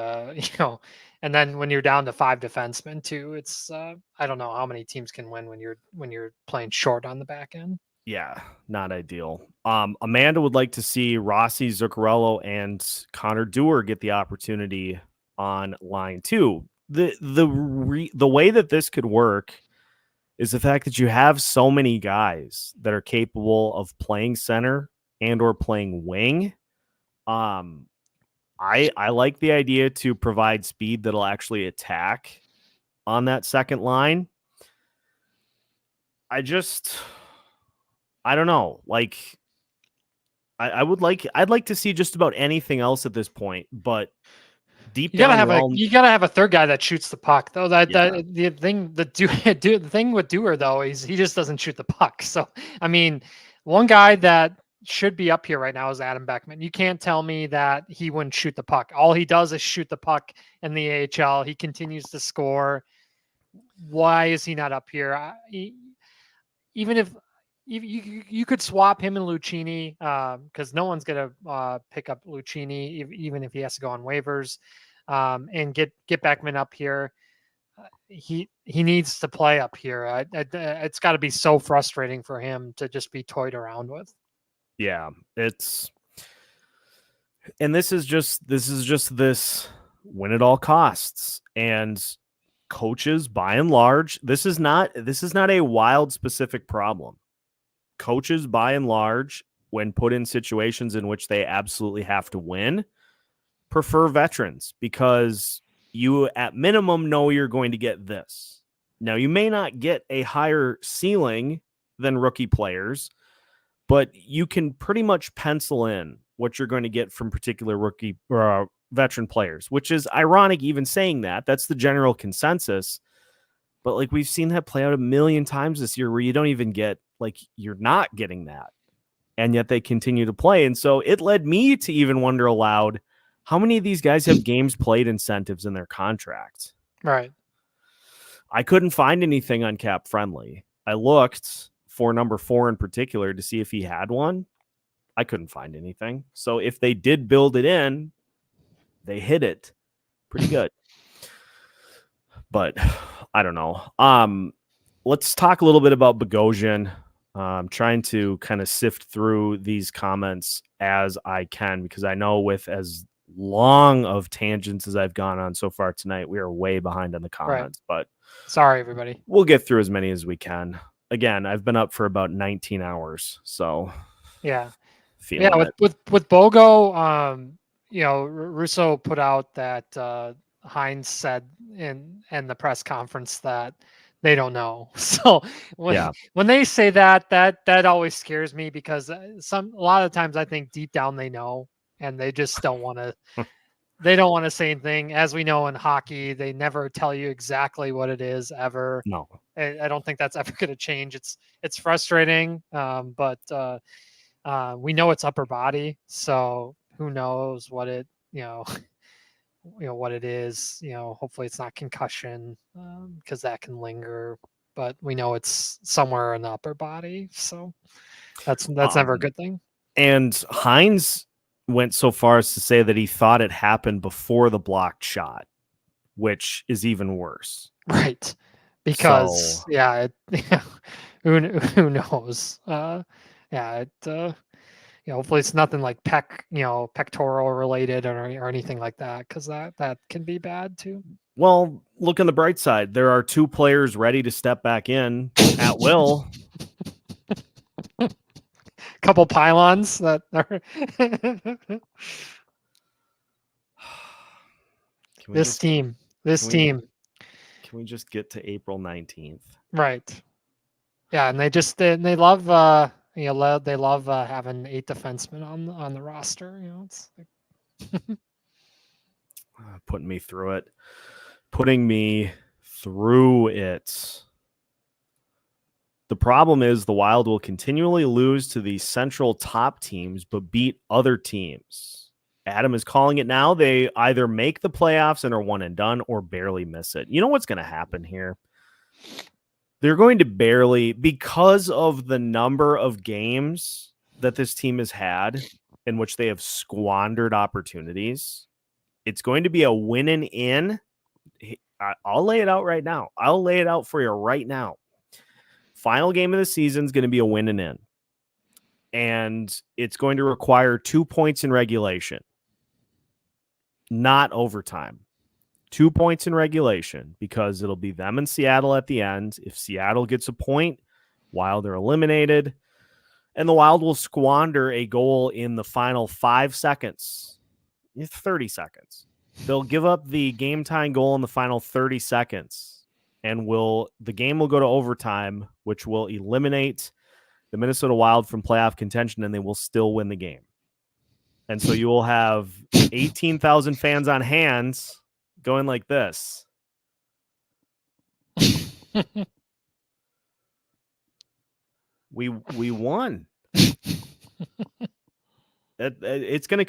Speaker 3: and then when you're down to 5 defensemen too, it's I don't know how many teams can win when you're playing short on the back end.
Speaker 1: Yeah, not ideal. Amanda would like to see Rossi, Zuccarello, and Connor Dewar get the opportunity on line 2. The way that this could work is the fact that you have so many guys that are capable of playing center and or playing wing. I like the idea to provide speed that'll actually attack on that second line. I don't know. Like, I'd like to see just about anything else at this point, but deep down,
Speaker 3: you gotta have a third guy that shoots the puck though. The thing with Dewar though is he just doesn't shoot the puck. So I mean, one guy that should be up here right now is Adam Beckman. You can't tell me that he wouldn't shoot the puck. All he does is shoot the puck in the AHL. He continues to score. Why is he not up here? Even if you could swap him and Lucchini because no one's gonna pick up Lucchini even if he has to go on waivers, and get Beckman up here. He needs to play up here. It's got to be so frustrating for him to just be toyed around with.
Speaker 1: Yeah, and this is just this win at all costs. And coaches, by and large, this is not a Wild specific problem. Coaches, by and large, when put in situations in which they absolutely have to win, prefer veterans because you at minimum know you're going to get this. Now, you may not get a higher ceiling than rookie players, but you can pretty much pencil in what you're going to get from particular rookie or veteran players, which is ironic even saying that. That's the general consensus. But like we've seen that play out a million times this year where you don't even get, like, you're not getting that. And yet they continue to play. And so it led me to even wonder aloud, how many of these guys have games played incentives in their contract?
Speaker 3: Right.
Speaker 1: I couldn't find anything on Cap Friendly. I looked for number 4 in particular to see if he had one. I couldn't find anything. So if they did build it in, they hit it pretty good. But I don't know. Let's talk a little bit about Bogosian. I'm trying to kind of sift through these comments as I can, because I know with as long of tangents as I've gone on so far tonight, we are way behind on the comments. Right. But
Speaker 3: sorry, everybody.
Speaker 1: We'll get through as many as we can. Again, I've been up for about 19 hours, so
Speaker 3: yeah.
Speaker 1: With
Speaker 3: Bogo, Russo put out that Hines said in the press conference that they don't know. So when they say that always scares me, because a lot of times I think deep down they know, and they just don't want to. They don't want to say anything. As we know in hockey, they never tell you exactly what it is ever.
Speaker 1: No,
Speaker 3: I don't think that's ever going to change. It's frustrating, but we know it's upper body, so who knows what it what it is. Hopefully it's not concussion, because that can linger. But we know it's somewhere in the upper body, so that's never a good thing.
Speaker 1: And Hines went so far as to say that he thought it happened before the blocked shot, which is even worse.
Speaker 3: Right. Because who knows? Hopefully it's nothing like pectoral related or anything like that, because that can be bad too.
Speaker 1: Well, look on the bright side. There are 2 players ready to step back in at will.
Speaker 3: Couple pylons that are this team. Can
Speaker 1: we just get to April 19th?
Speaker 3: Right. Yeah, and they love they love having 8 defensemen on the roster. It's like
Speaker 1: putting me through it. The problem is the Wild will continually lose to the central top teams, but beat other teams. Adam is calling it now. They either make the playoffs and are one and done, or barely miss it. You know what's going to happen here? They're going to barely, because of the number of games that this team has had in which they have squandered opportunities. It's going to be a win and in. I'll lay it out right now. I'll lay it out for you right now. Final game of the season is going to be a win and in. And it's going to require 2 points in regulation, not overtime. 2 points in regulation, because it'll be them and Seattle at the end. If Seattle gets a point, Wild are eliminated. And the Wild will squander a goal in the final 5 seconds. 30 seconds. They'll give up the game-tying goal in the final 30 seconds. And the game will go to overtime, which will eliminate the Minnesota Wild from playoff contention, and they will still win the game. And so you will have 18,000 fans on hands going like this. We won. It's going to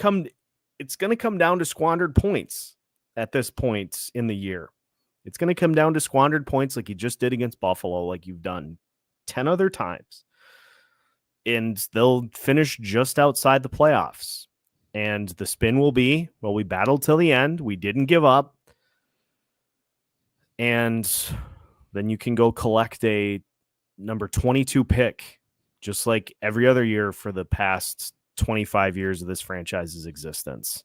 Speaker 1: come down to squandered points at this point in the year. It's going to come down to squandered points like you just did against Buffalo, like you've done 10 other times. and they'll finish just outside the playoffs. And the spin will be, well, we battled till the end. We didn't give up. And then you can go collect a number 22 pick, just like every other year for the past 25 years of this franchise's existence.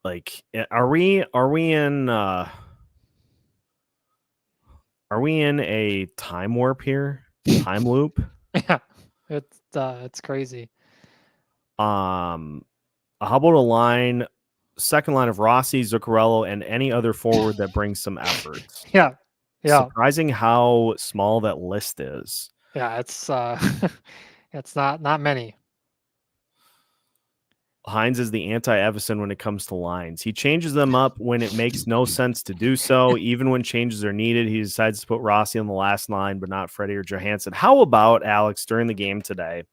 Speaker 1: Like, are we in a time warp here? Time loop?
Speaker 3: Yeah, it's crazy.
Speaker 1: How about second line of Rossi, Zuccarello, and any other forward that brings some effort?
Speaker 3: Yeah.
Speaker 1: Surprising how small that list is.
Speaker 3: Yeah, it's it's not many.
Speaker 1: Hines is the anti-Evison when it comes to lines. He changes them up when it makes no sense to do so. Even when changes are needed, he decides to put Rossi on the last line, but not Freddie or Johansson. How about, Alex, during the game today,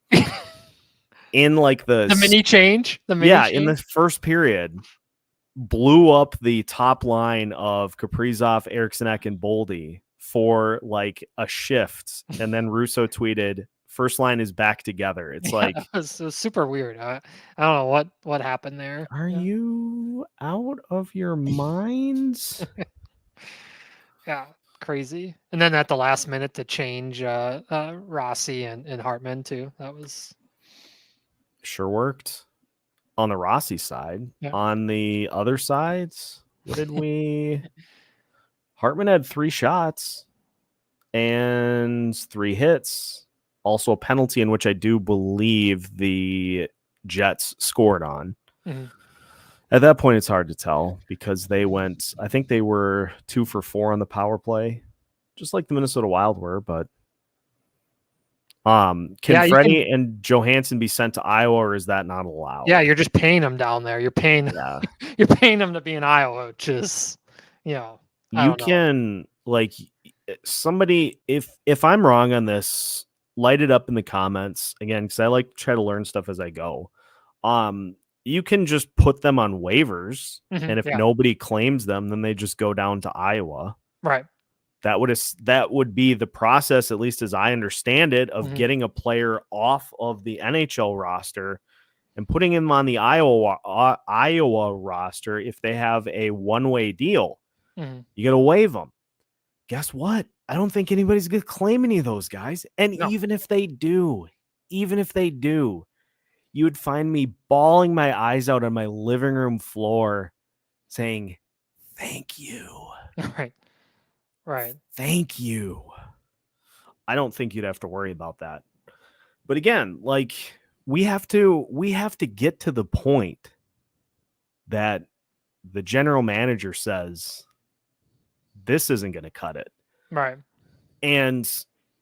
Speaker 1: in like the
Speaker 3: mini change?
Speaker 1: In the first period, blew up the top line of Kaprizov, Eriksson, and Boldy for like a shift. And then Russo tweeted, first line is back together. It's like,
Speaker 3: it was super weird. I don't know what happened there.
Speaker 1: Are you out of your minds?
Speaker 3: Yeah, crazy. And then at the last minute to change Rossi and Hartman too. That was
Speaker 1: sure worked on the Rossi side.
Speaker 3: Yeah.
Speaker 1: On the other sides, what did we? Hartman had 3 shots and 3 hits. Also a penalty in which I do believe the Jets scored on.
Speaker 3: Mm-hmm.
Speaker 1: At that point, it's hard to tell because I think they were 2 for 4 on the power play, just like the Minnesota Wild were. But can Freddie and Johansson be sent to Iowa, or is that not allowed?
Speaker 3: Yeah, you're just paying them down there. You're paying them to be in Iowa, which is, you
Speaker 1: can like somebody, if I'm wrong on this, light it up in the comments again, because I like to try to learn stuff as I go. You can just put them on waivers, and if nobody claims them, then they just go down to Iowa.
Speaker 3: Right.
Speaker 1: That would be the process, at least as I understand it, of getting a player off of the NHL roster and putting him on the Iowa roster if they have a one-way deal. You got to waive them. Guess what? I don't think anybody's going to claim any of those guys. And even if they do, you would find me bawling my eyes out on my living room floor saying, thank you.
Speaker 3: Right.
Speaker 1: Thank you. I don't think you'd have to worry about that. But again, like we have to get to the point that the general manager says this isn't going to cut it.
Speaker 3: Right.
Speaker 1: And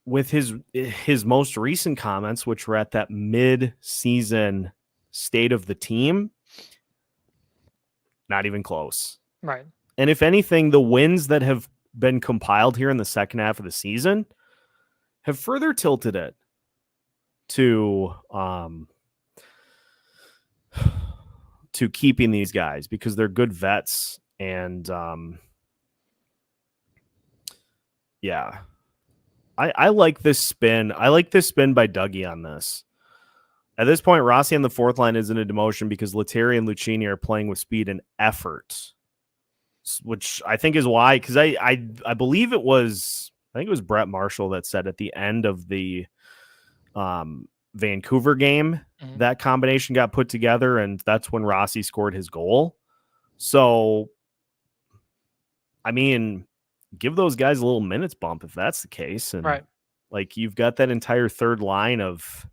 Speaker 1: with his most recent comments, which were at that mid-season state of the team, not even close.
Speaker 3: Right.
Speaker 1: And if anything, the wins that have been compiled here in the second half of the season have further tilted it to keeping these guys because they're good vets. And I like this spin. I like this spin by Dougie on this. At this point, Rossi on the fourth line isn't a demotion because Lettieri and Lucchini are playing with speed and effort, which I think is why, because I believe it was Brett Marshall that said at the end of the Vancouver game that combination got put together, and that's when Rossi scored his goal. So, I mean, give those guys a little minutes bump if that's the case. And like you've got that entire third line of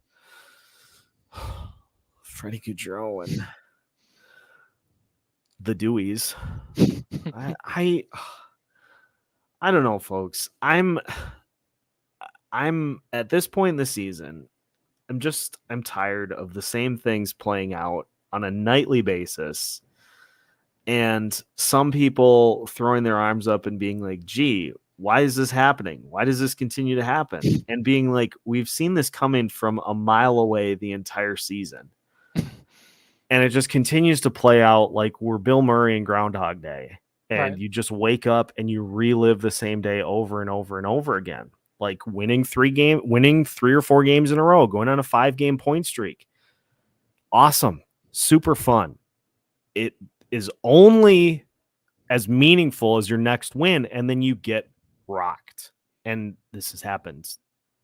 Speaker 1: Freddie Gaudreau and the Deweys. I don't know, folks. I'm at this point in the season, I'm tired of the same things playing out on a nightly basis. And some people throwing their arms up and being like, gee, why is this happening? Why does this continue to happen? And being like, we've seen this coming from a mile away the entire season. And it just continues to play out like we're Bill Murray and Groundhog Day. And you just wake up and you relive the same day over and over and over again. like winning 3 or 4 games in a row, going on a 5-game point streak. Awesome. Super fun. It is only as meaningful as your next win, and then you get rocked. And this has happened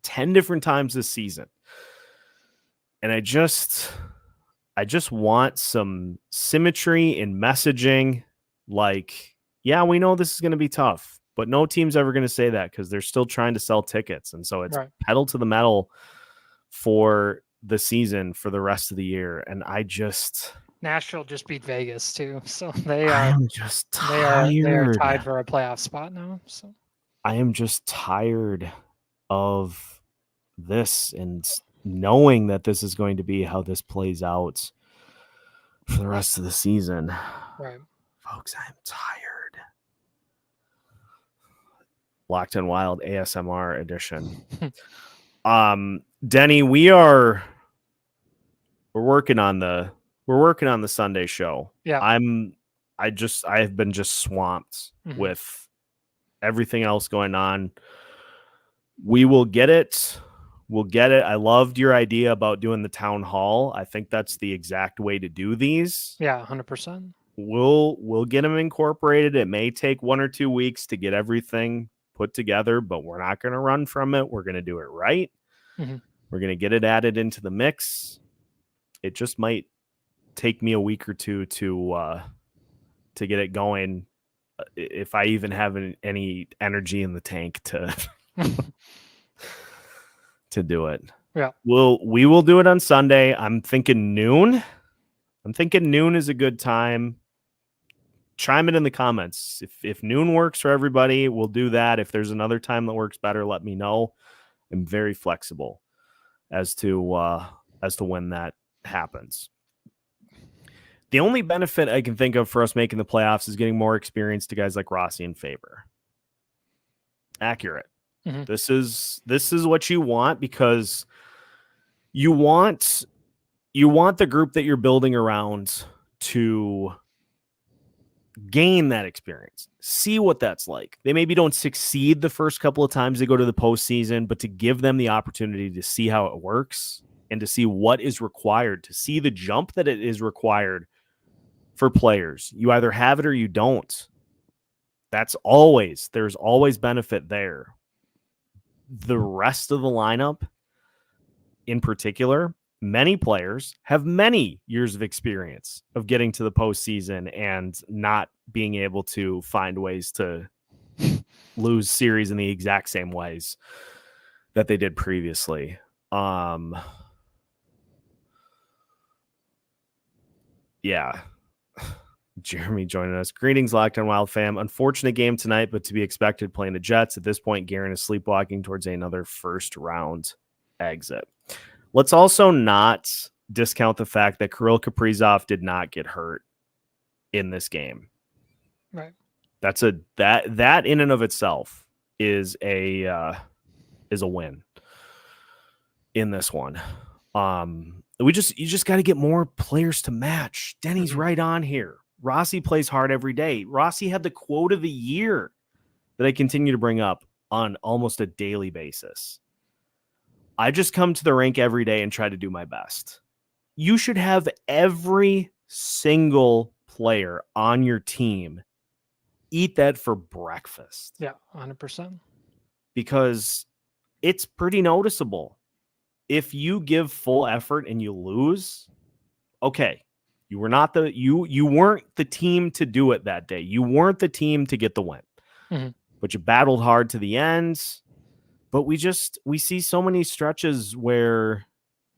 Speaker 1: 10 different times this season. And I just want some symmetry in messaging. Like, yeah, we know this is going to be tough, but no team's ever going to say that because they're still trying to sell tickets. And so it's pedal to the metal for the season for the rest of the year. And
Speaker 3: Nashville just beat Vegas too. So they
Speaker 1: am just tired.
Speaker 3: They are tied for a playoff spot now. So
Speaker 1: I am just tired of this and knowing that this is going to be how this plays out for the rest of the season.
Speaker 3: Right.
Speaker 1: Folks, I'm tired. Locked On Wild ASMR edition. Denny, we're working on the Sunday show.
Speaker 3: Yeah.
Speaker 1: I have been just swamped with everything else going on. We will get it. We'll get it. I loved your idea about doing the town hall. I think that's the exact way to do these.
Speaker 3: Yeah, 100%.
Speaker 1: We'll get them incorporated. It may take 1 or 2 weeks to get everything put together, but we're not going to run from it. We're going to do it right. We're going to get it added into the mix. It just might take me a week or two to get it going, if I even have any energy in the tank to to do it.
Speaker 3: Yeah.
Speaker 1: We will do it on Sunday. I'm thinking noon. Noon is a good time. Chime it in the comments. If noon works for everybody, we'll do that. If there's another time that works better, let me know. I'm very flexible as to when that happens. The only benefit I can think of for us making the playoffs is getting more experience to guys like Rossi and Faber. Accurate. This is what you want, because you want the group that you're building around to gain that experience, see what that's like. They maybe don't succeed the first couple of times they go to the postseason, but to give them the opportunity to see how it works and to see what is required, to see the jump that it is required for players. You either have it or you don't. There's always benefit there. The rest of the lineup, in particular, many players have many years of experience of getting to the postseason and not being able to find ways to lose series in the exact same ways that they did previously. Yeah. Jeremy joining us. Greetings, Locked On Wild fam. Unfortunate game tonight, but to be expected playing the Jets. At this point, Guerin is sleepwalking towards another first round exit. Let's also not discount the fact that Kirill Kaprizov did not get hurt in this game.
Speaker 3: Right.
Speaker 1: That in and of itself is a win in this one. You just got to get more players to match. Denny's right on here. Rossi plays hard every day. Rossi had the quote of the year that I continue to bring up on almost a daily basis. I just come to the rink every day and try to do my best. You should have every single player on your team eat that for breakfast.
Speaker 3: Yeah, 100%.
Speaker 1: Because it's pretty noticeable. If you give full effort and you lose, okay, you weren't the team to do it that day. You weren't the team to get the win. But you battled hard to the end. But we see so many stretches where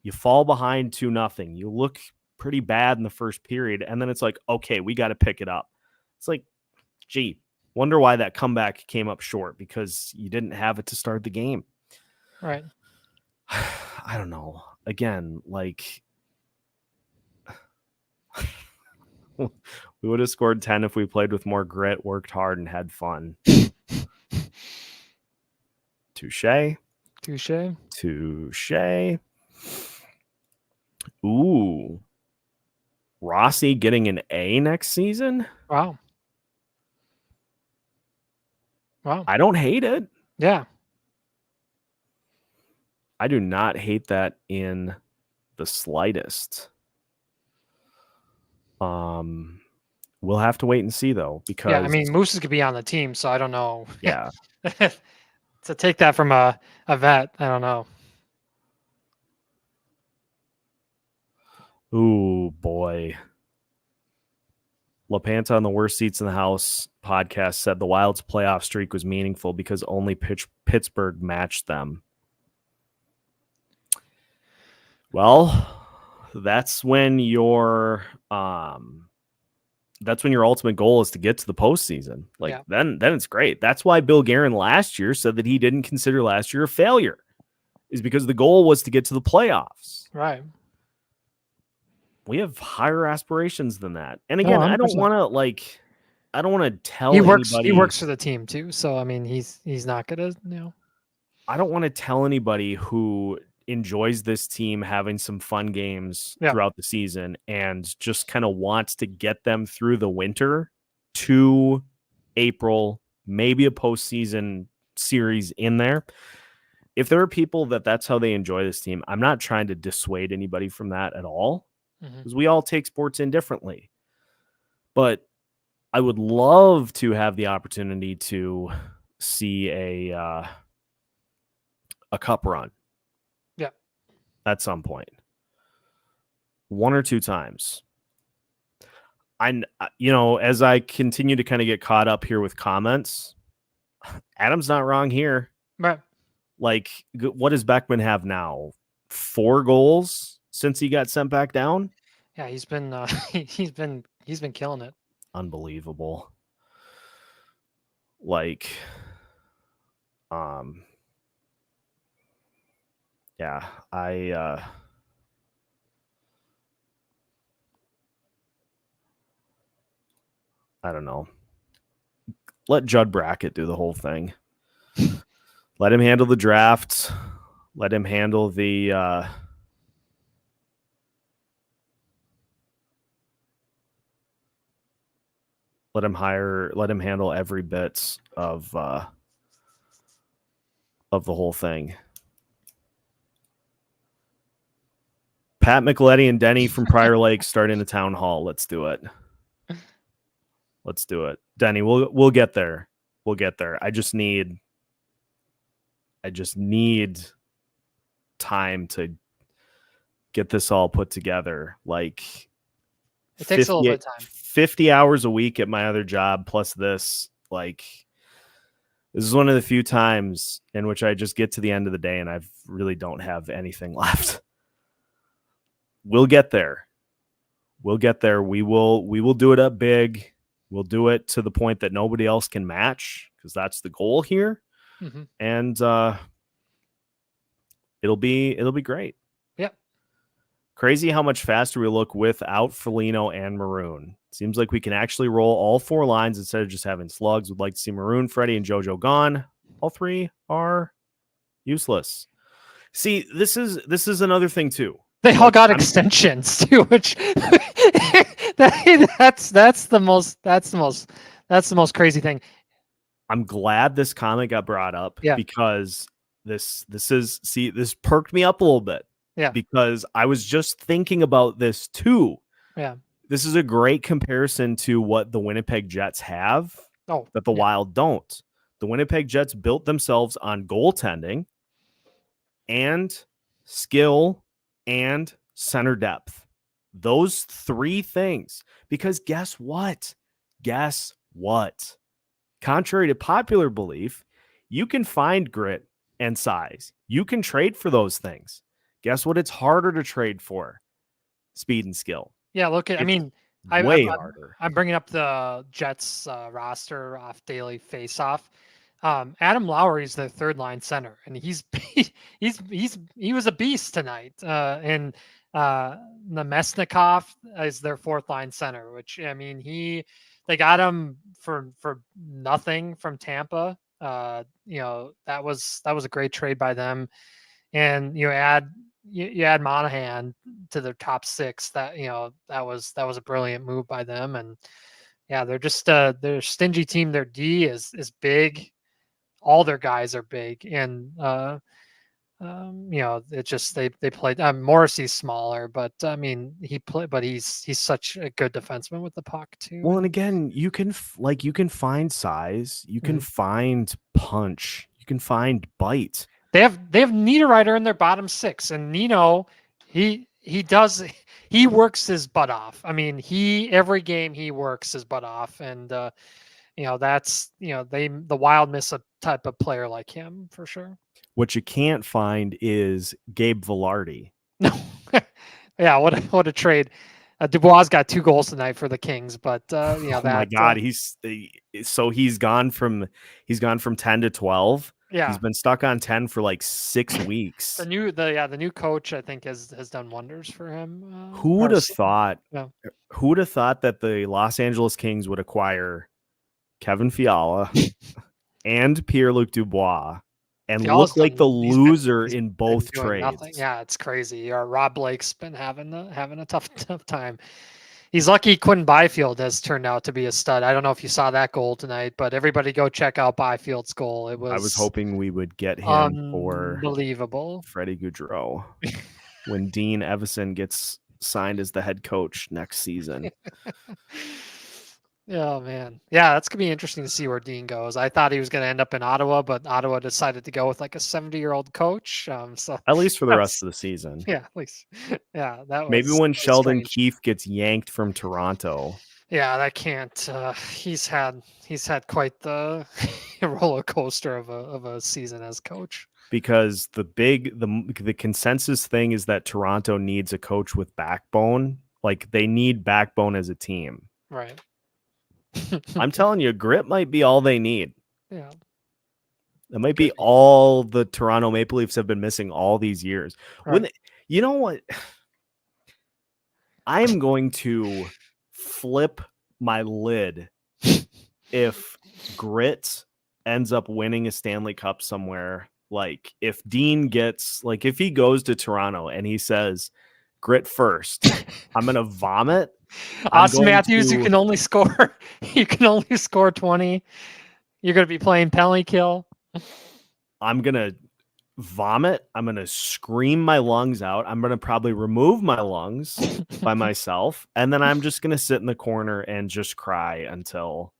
Speaker 1: you fall behind 2-0. You look pretty bad in the first period, and then it's like, okay, we got to pick it up. It's like, gee, wonder why that comeback came up short, because you didn't have it to start the game.
Speaker 3: Right.
Speaker 1: I don't know. Again, like, we would have scored 10 if we played with more grit, worked hard, and had fun. Touche. Ooh. Rossi getting an A next season?
Speaker 3: Wow.
Speaker 1: I don't hate it.
Speaker 3: Yeah.
Speaker 1: I do not hate that in the slightest. We'll have to wait and see though, because
Speaker 3: Yeah, I mean, Moose could be on the team, so I don't know.
Speaker 1: yeah.
Speaker 3: To take that from a vet, I don't know.
Speaker 1: Ooh, boy. LaPanta on the Worst Seats in the House podcast said the Wild's playoff streak was meaningful because only Pittsburgh matched them. Well, that's when your ultimate goal is to get to the postseason. Then it's great. That's why Bill Guerin last year said that he didn't consider last year a failure, is because the goal was to get to the playoffs.
Speaker 3: Right.
Speaker 1: We have higher aspirations than that. And again, I don't want to tell anybody.
Speaker 3: He works for the team too. So, I mean, he's not going to,
Speaker 1: I don't want to tell anybody who enjoys this team having some fun games throughout the season and just kind of wants to get them through the winter to April, maybe a postseason series in there. If there are people that's how they enjoy this team, I'm not trying to dissuade anybody from that at all, because we all take sports in differently. But I would love to have the opportunity to see a cup run.
Speaker 3: Yeah.
Speaker 1: At some point. 1 or 2 times. As I continue to kind of get caught up here with comments, Adam's not wrong here.
Speaker 3: Right.
Speaker 1: Like, what does Beckman have now? 4 goals since he got sent back down?
Speaker 3: Yeah, he's been he's been killing it.
Speaker 1: Unbelievable. Like, yeah, I don't know. Let Judd Brackett do the whole thing. Let him handle the draft. Let him handle the let him handle every bit of the whole thing. Pat McLetty and Denny from Prior Lake starting the town hall. Let's do it. Let's do it. Denny, we'll get there. We'll get there. I just need time to get this all put together. Like,
Speaker 3: it takes a little bit of time.
Speaker 1: 50 hours a week at my other job plus this. Like, this is one of the few times in which I just get to the end of the day and I really don't have anything left. We'll get there. We'll get there. We will do it up big. We'll do it to the point that nobody else can match, because that's the goal here.
Speaker 3: Mm-hmm.
Speaker 1: And it'll be great.
Speaker 3: Yep.
Speaker 1: Crazy how much faster we look without Foligno and Maroon. Seems like we can actually roll all 4 lines instead of just having slugs. Would like to see Maroon, Freddie, and JoJo gone. All 3 are useless. See, this is another thing too.
Speaker 3: They all got extensions too, which that's the most crazy thing.
Speaker 1: I'm glad this comment got brought up, because this perked me up a little bit.
Speaker 3: Yeah.
Speaker 1: Because I was just thinking about this too.
Speaker 3: Yeah.
Speaker 1: This is a great comparison to what the Winnipeg Jets have that the Wild don't. The Winnipeg Jets built themselves on goaltending and skill and center depth. Those 3 things. Because guess what? Contrary to popular belief, you can find grit and size. You can trade for those things. Guess what? It's harder to trade for: speed and skill.
Speaker 3: Yeah, look at,
Speaker 1: way harder.
Speaker 3: I'm bringing up the Jets roster off Daily Faceoff. Adam Lowry is the 3rd line center, and he was a beast tonight. And Nemesnikov is their 4th line center, which, I mean, they got him for nothing from Tampa. That was a great trade by them. And you add Monahan to their top 6. That was a brilliant move by them. And yeah, they're just they're a stingy team. Their D is big. All their guys are big, and It just they played. Morrissey's smaller, but I mean but he's such a good defenseman with the puck too.
Speaker 1: Well, and again, you can find size, you can find punch, you can find bite.
Speaker 3: They have Niederreiter in their bottom six, and Nino, he works his butt off. I mean, every game he works his butt off, and that's the Wild miss a type of player like him for sure.
Speaker 1: What you can't find is Gabe Vilardi.
Speaker 3: No, yeah, what a trade. Dubois got 2 goals tonight for the Kings, but
Speaker 1: oh my God, he's gone from 10 to 12.
Speaker 3: Yeah,
Speaker 1: he's been stuck on 10 for like 6 weeks.
Speaker 3: The new coach, I think, has done wonders for him.
Speaker 1: Who would have thought? Yeah. Who would have thought that the Los Angeles Kings would acquire Kevin Fiala and Pierre-Luc Dubois and look like the loser in both trades?
Speaker 3: Nothing. Yeah, it's crazy. Rob Blake's been having a tough time. He's lucky Quinn Byfield has turned out to be a stud. I don't know if you saw that goal tonight, but everybody go check out Byfield's goal. I was
Speaker 1: hoping we would get him for
Speaker 3: unbelievable
Speaker 1: Freddie Gaudreau when Dean Evison gets signed as the head coach next season.
Speaker 3: Oh, man. Yeah, that's going to be interesting to see where Dean goes. I thought he was going to end up in Ottawa, but Ottawa decided to go with like a 70-year-old coach. So
Speaker 1: at least for the rest of the season.
Speaker 3: Yeah, at least. Yeah, that was
Speaker 1: maybe when Sheldon Keefe gets yanked from Toronto.
Speaker 3: Yeah, that can't. He's had quite the roller coaster of a season as coach.
Speaker 1: Because the consensus thing is that Toronto needs a coach with backbone. Like they need backbone as a team.
Speaker 3: Right.
Speaker 1: I'm telling you, grit might be all they need.
Speaker 3: Yeah.
Speaker 1: It might be all the Toronto Maple Leafs have been missing all these years. Right. You know what? I am going to flip my lid if grit ends up winning a Stanley Cup somewhere. Like if Dean gets, like if he goes to Toronto and he says, grit first, I'm going to vomit.
Speaker 3: Austin Matthews, you can only score 20. You're going to be playing penalty kill.
Speaker 1: I'm going to vomit. I'm going to scream my lungs out. I'm going to probably remove my lungs by myself. And then I'm just going to sit in the corner and just cry until.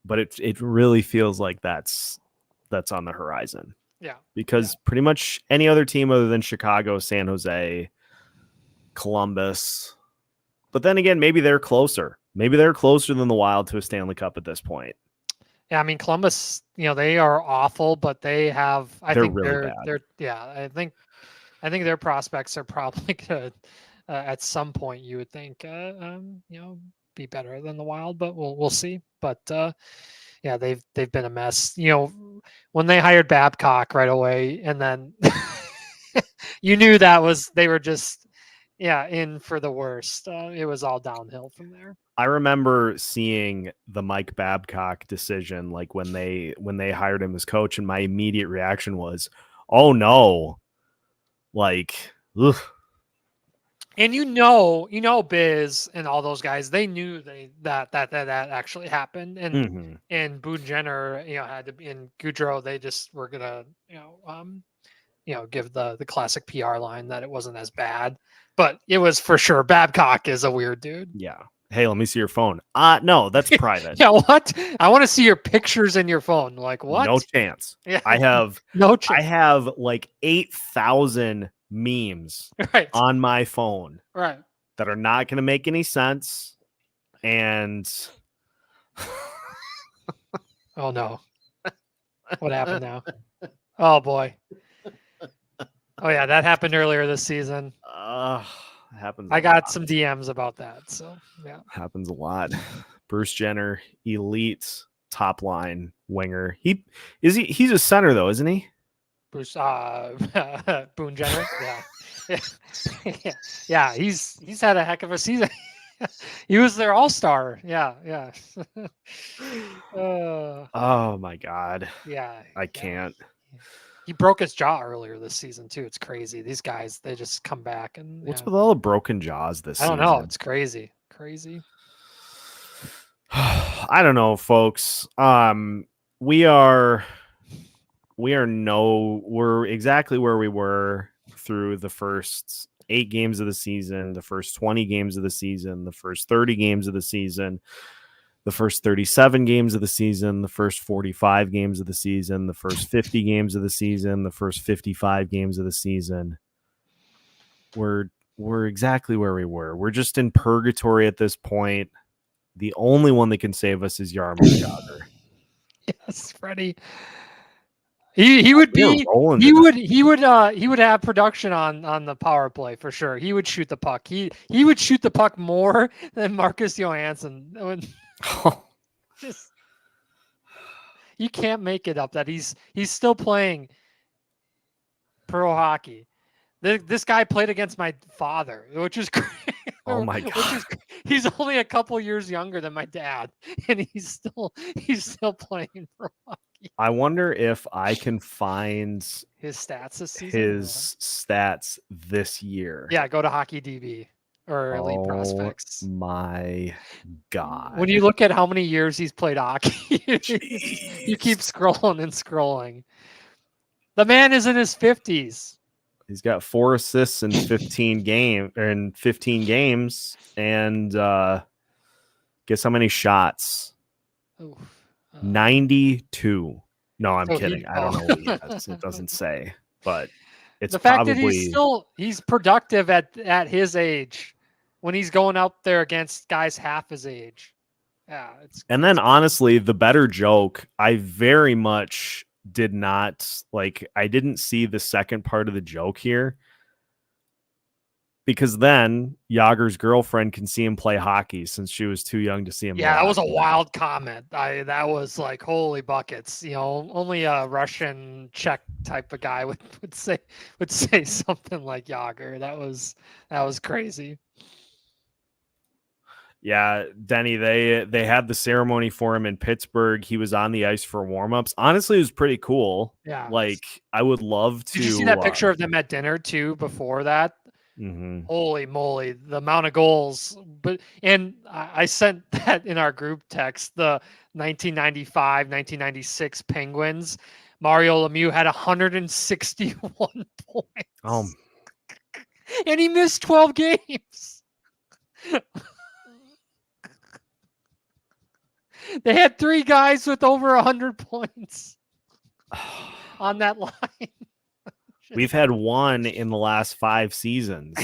Speaker 1: But it really feels like that's on the horizon.
Speaker 3: Yeah.
Speaker 1: Because pretty much any other team other than Chicago, San Jose, Columbus. But then again, maybe they're closer. Maybe they're closer than the Wild to a Stanley Cup at this point.
Speaker 3: Yeah, I mean Columbus, they are awful, but they have
Speaker 1: they're really bad.
Speaker 3: I think their prospects are probably good at some point, you would think be better than the Wild, but we'll see. But yeah, they've been a mess. When they hired Babcock right away, and then you knew they were just in for the worst. It was all downhill from there.
Speaker 1: I remember seeing the Mike Babcock decision, like when they hired him as coach, and my immediate reaction was, "Oh no!" Like, ugh.
Speaker 3: And Biz and all those guys, they knew that actually happened, and and Boone Jenner, had to be in Gaudreau. They just were gonna, give the classic PR line that it wasn't as bad, but it was for sure. Babcock is a weird dude.
Speaker 1: Yeah. Hey, let me see your phone. No, that's private.
Speaker 3: Yeah, what? I want to see your pictures in your phone. Like what?
Speaker 1: No chance.
Speaker 3: Yeah.
Speaker 1: I have
Speaker 3: no chance.
Speaker 1: I have like 8,000 memes on my phone.
Speaker 3: Right.
Speaker 1: That are not going to make any sense. And
Speaker 3: oh no. What happened now? Oh boy. Oh yeah, that happened earlier this season.
Speaker 1: Happens.
Speaker 3: I got some DMs about that. So yeah,
Speaker 1: happens a lot. Bruce Jenner, elite top line winger. He's a center though, isn't he?
Speaker 3: Bruce Boone Jenner. Yeah. Yeah. He's had a heck of a season. He was their all-star. Yeah.
Speaker 1: Oh my God.
Speaker 3: Yeah.
Speaker 1: I can't.
Speaker 3: He broke his jaw earlier this season too. It's crazy. These guys, they just come back and
Speaker 1: what's with all the broken jaws this season?
Speaker 3: I don't know. It's crazy.
Speaker 1: I don't know, folks. We are we're exactly where we were through the first 8 games of the season, the first 20 games of the season, the first 30 games of the season, the first 37 games of the season, the first 45 games of the season, the first 50 games of the season, the first 55 games of the season. We're exactly where we were. We're just in purgatory at this point. The only one that can save us is Jaromir Jagr.
Speaker 3: Yes, Freddie. He would have production on the power play for sure. He would shoot the puck. He would shoot the puck more than Marcus Johansson. You can't make it up that he's still playing pro hockey. This guy played against my father, which is crazy.
Speaker 1: Oh my God.
Speaker 3: He's only a couple years younger than my dad, and he's still playing pro hockey.
Speaker 1: I wonder if I can find
Speaker 3: his stats this season.
Speaker 1: His stats this year.
Speaker 3: Yeah, go to Hockey DB or Elite Prospects.
Speaker 1: My God.
Speaker 3: When you look at how many years he's played hockey, you keep scrolling and scrolling. The man is in his 50s.
Speaker 1: He's got 4 assists in 15 games, and guess how many shots? 92. No, I'm kidding. I don't know what he has. It doesn't say, but it's
Speaker 3: the fact
Speaker 1: probably
Speaker 3: that he's productive at his age when he's going out there against guys half his age. Yeah,
Speaker 1: and then honestly, the better joke, I very much did not I didn't see the second part of the joke here, because then Jagr's girlfriend can see him play hockey since she was too young to see him.
Speaker 3: Yeah, that was a wild comment. That was like, holy buckets. Only a Russian Czech type of guy would say something like Jagr. That was crazy.
Speaker 1: Yeah, Denny, they had the ceremony for him in Pittsburgh. He was on the ice for warmups. Honestly, it was pretty cool.
Speaker 3: Yeah.
Speaker 1: I would love to.
Speaker 3: Did you see that picture of them at dinner too before that?
Speaker 1: Mm-hmm.
Speaker 3: Holy moly, the amount of goals. And I sent that in our group text, the 1995-1996 Penguins. Mario Lemieux had 161 points. And he missed 12 games. They had 3 guys with over 100 points on that line.
Speaker 1: We've had 1 in the last 5 seasons.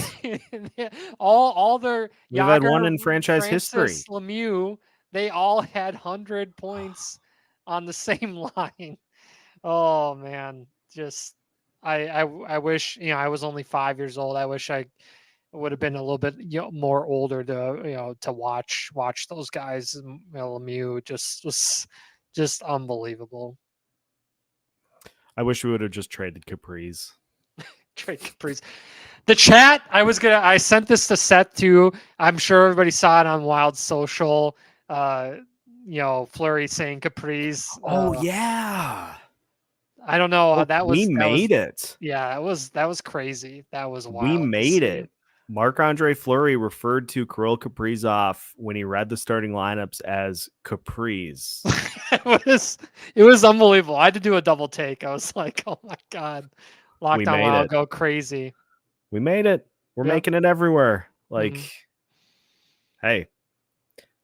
Speaker 3: all their
Speaker 1: We've had 1 in franchise history.
Speaker 3: Lemieux, they all had 100 points on the same line. Oh man, just I wish I was only 5 years old. I wish I would have been a little bit more older to watch those guys. Lemieux was just unbelievable.
Speaker 1: I wish we would have just traded Capriz.
Speaker 3: Trade Capriz. The chat, I sent this to Seth too. I'm sure everybody saw it on Wild Social. Fleury saying Capriz.
Speaker 1: Yeah.
Speaker 3: I don't know.
Speaker 1: We made it.
Speaker 3: Yeah, that was crazy. That was wild.
Speaker 1: We made it. Marc-Andre Fleury referred to Kirill Kaprizov when he read the starting lineups as Capriz.
Speaker 3: It was unbelievable. I had to do a double take. I was like, oh my God. Locked On Wild go crazy.
Speaker 1: We made it. We're making it everywhere. Hey,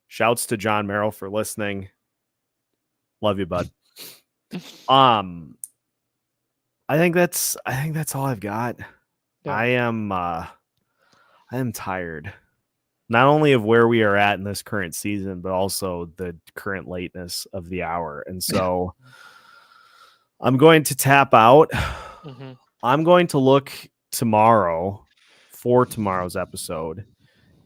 Speaker 1: shouts to John Merrill for listening. Love you, bud. I think that's all I've got. Yeah. I am tired, not only of where we are at in this current season, but also the current lateness of the hour. And so I'm going to tap out. Mm-hmm. I'm going to look tomorrow for tomorrow's episode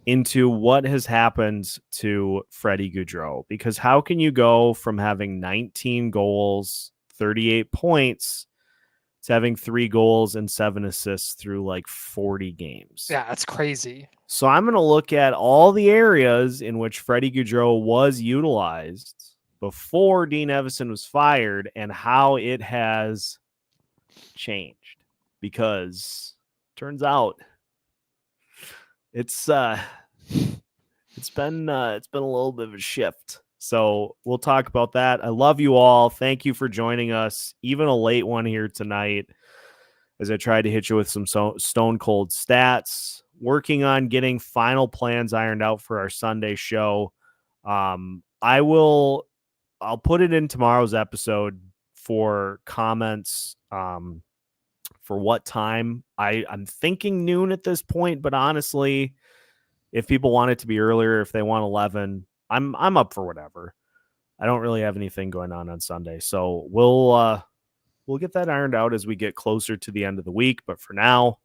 Speaker 1: into what has happened to Freddie Gaudreau, because how can you go from having 19 goals, 38 points to having 3 goals and 7 assists through 40 games?
Speaker 3: Yeah, that's crazy.
Speaker 1: So I'm going to look at all the areas in which Freddie Gaudreau was utilized before Dean Evason was fired and how it has changed, because turns out it's been a little bit of a shift So we'll talk about that. I love you all. Thank you for joining us. Even a late one here tonight as I tried to hit you with some stone cold stats. Working on getting final plans ironed out for our Sunday show. I'll put it in tomorrow's episode for comments for what time. I'm thinking noon at this point, but honestly, if people want it to be earlier, if they want 11, I'm up for whatever. I don't really have anything going on Sunday, so we'll get that ironed out as we get closer to the end of the week. But for now,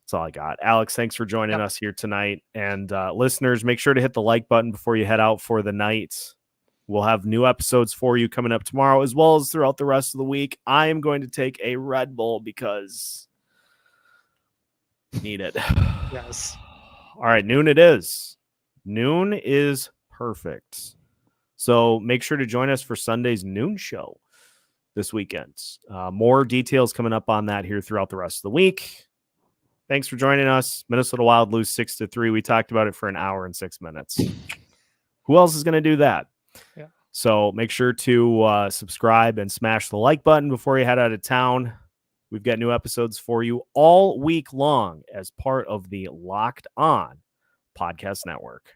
Speaker 1: that's all I got. Alex, thanks for joining us here tonight. And listeners, make sure to hit the like button before you head out for the night. We'll have new episodes for you coming up tomorrow, as well as throughout the rest of the week. I am going to take a Red Bull because need it.
Speaker 3: Yes.
Speaker 1: All right, noon it is. Noon is perfect. So make sure to join us for Sunday's noon show this weekend. More details coming up on that here throughout the rest of the week. Thanks for joining us. Minnesota Wild lose 6-3. We talked about it for an hour and 6 minutes. Who else is going to do that?
Speaker 3: Yeah.
Speaker 1: So make sure to subscribe and smash the like button before you head out of town. We've got new episodes for you all week long as part of the Locked On Podcast Network.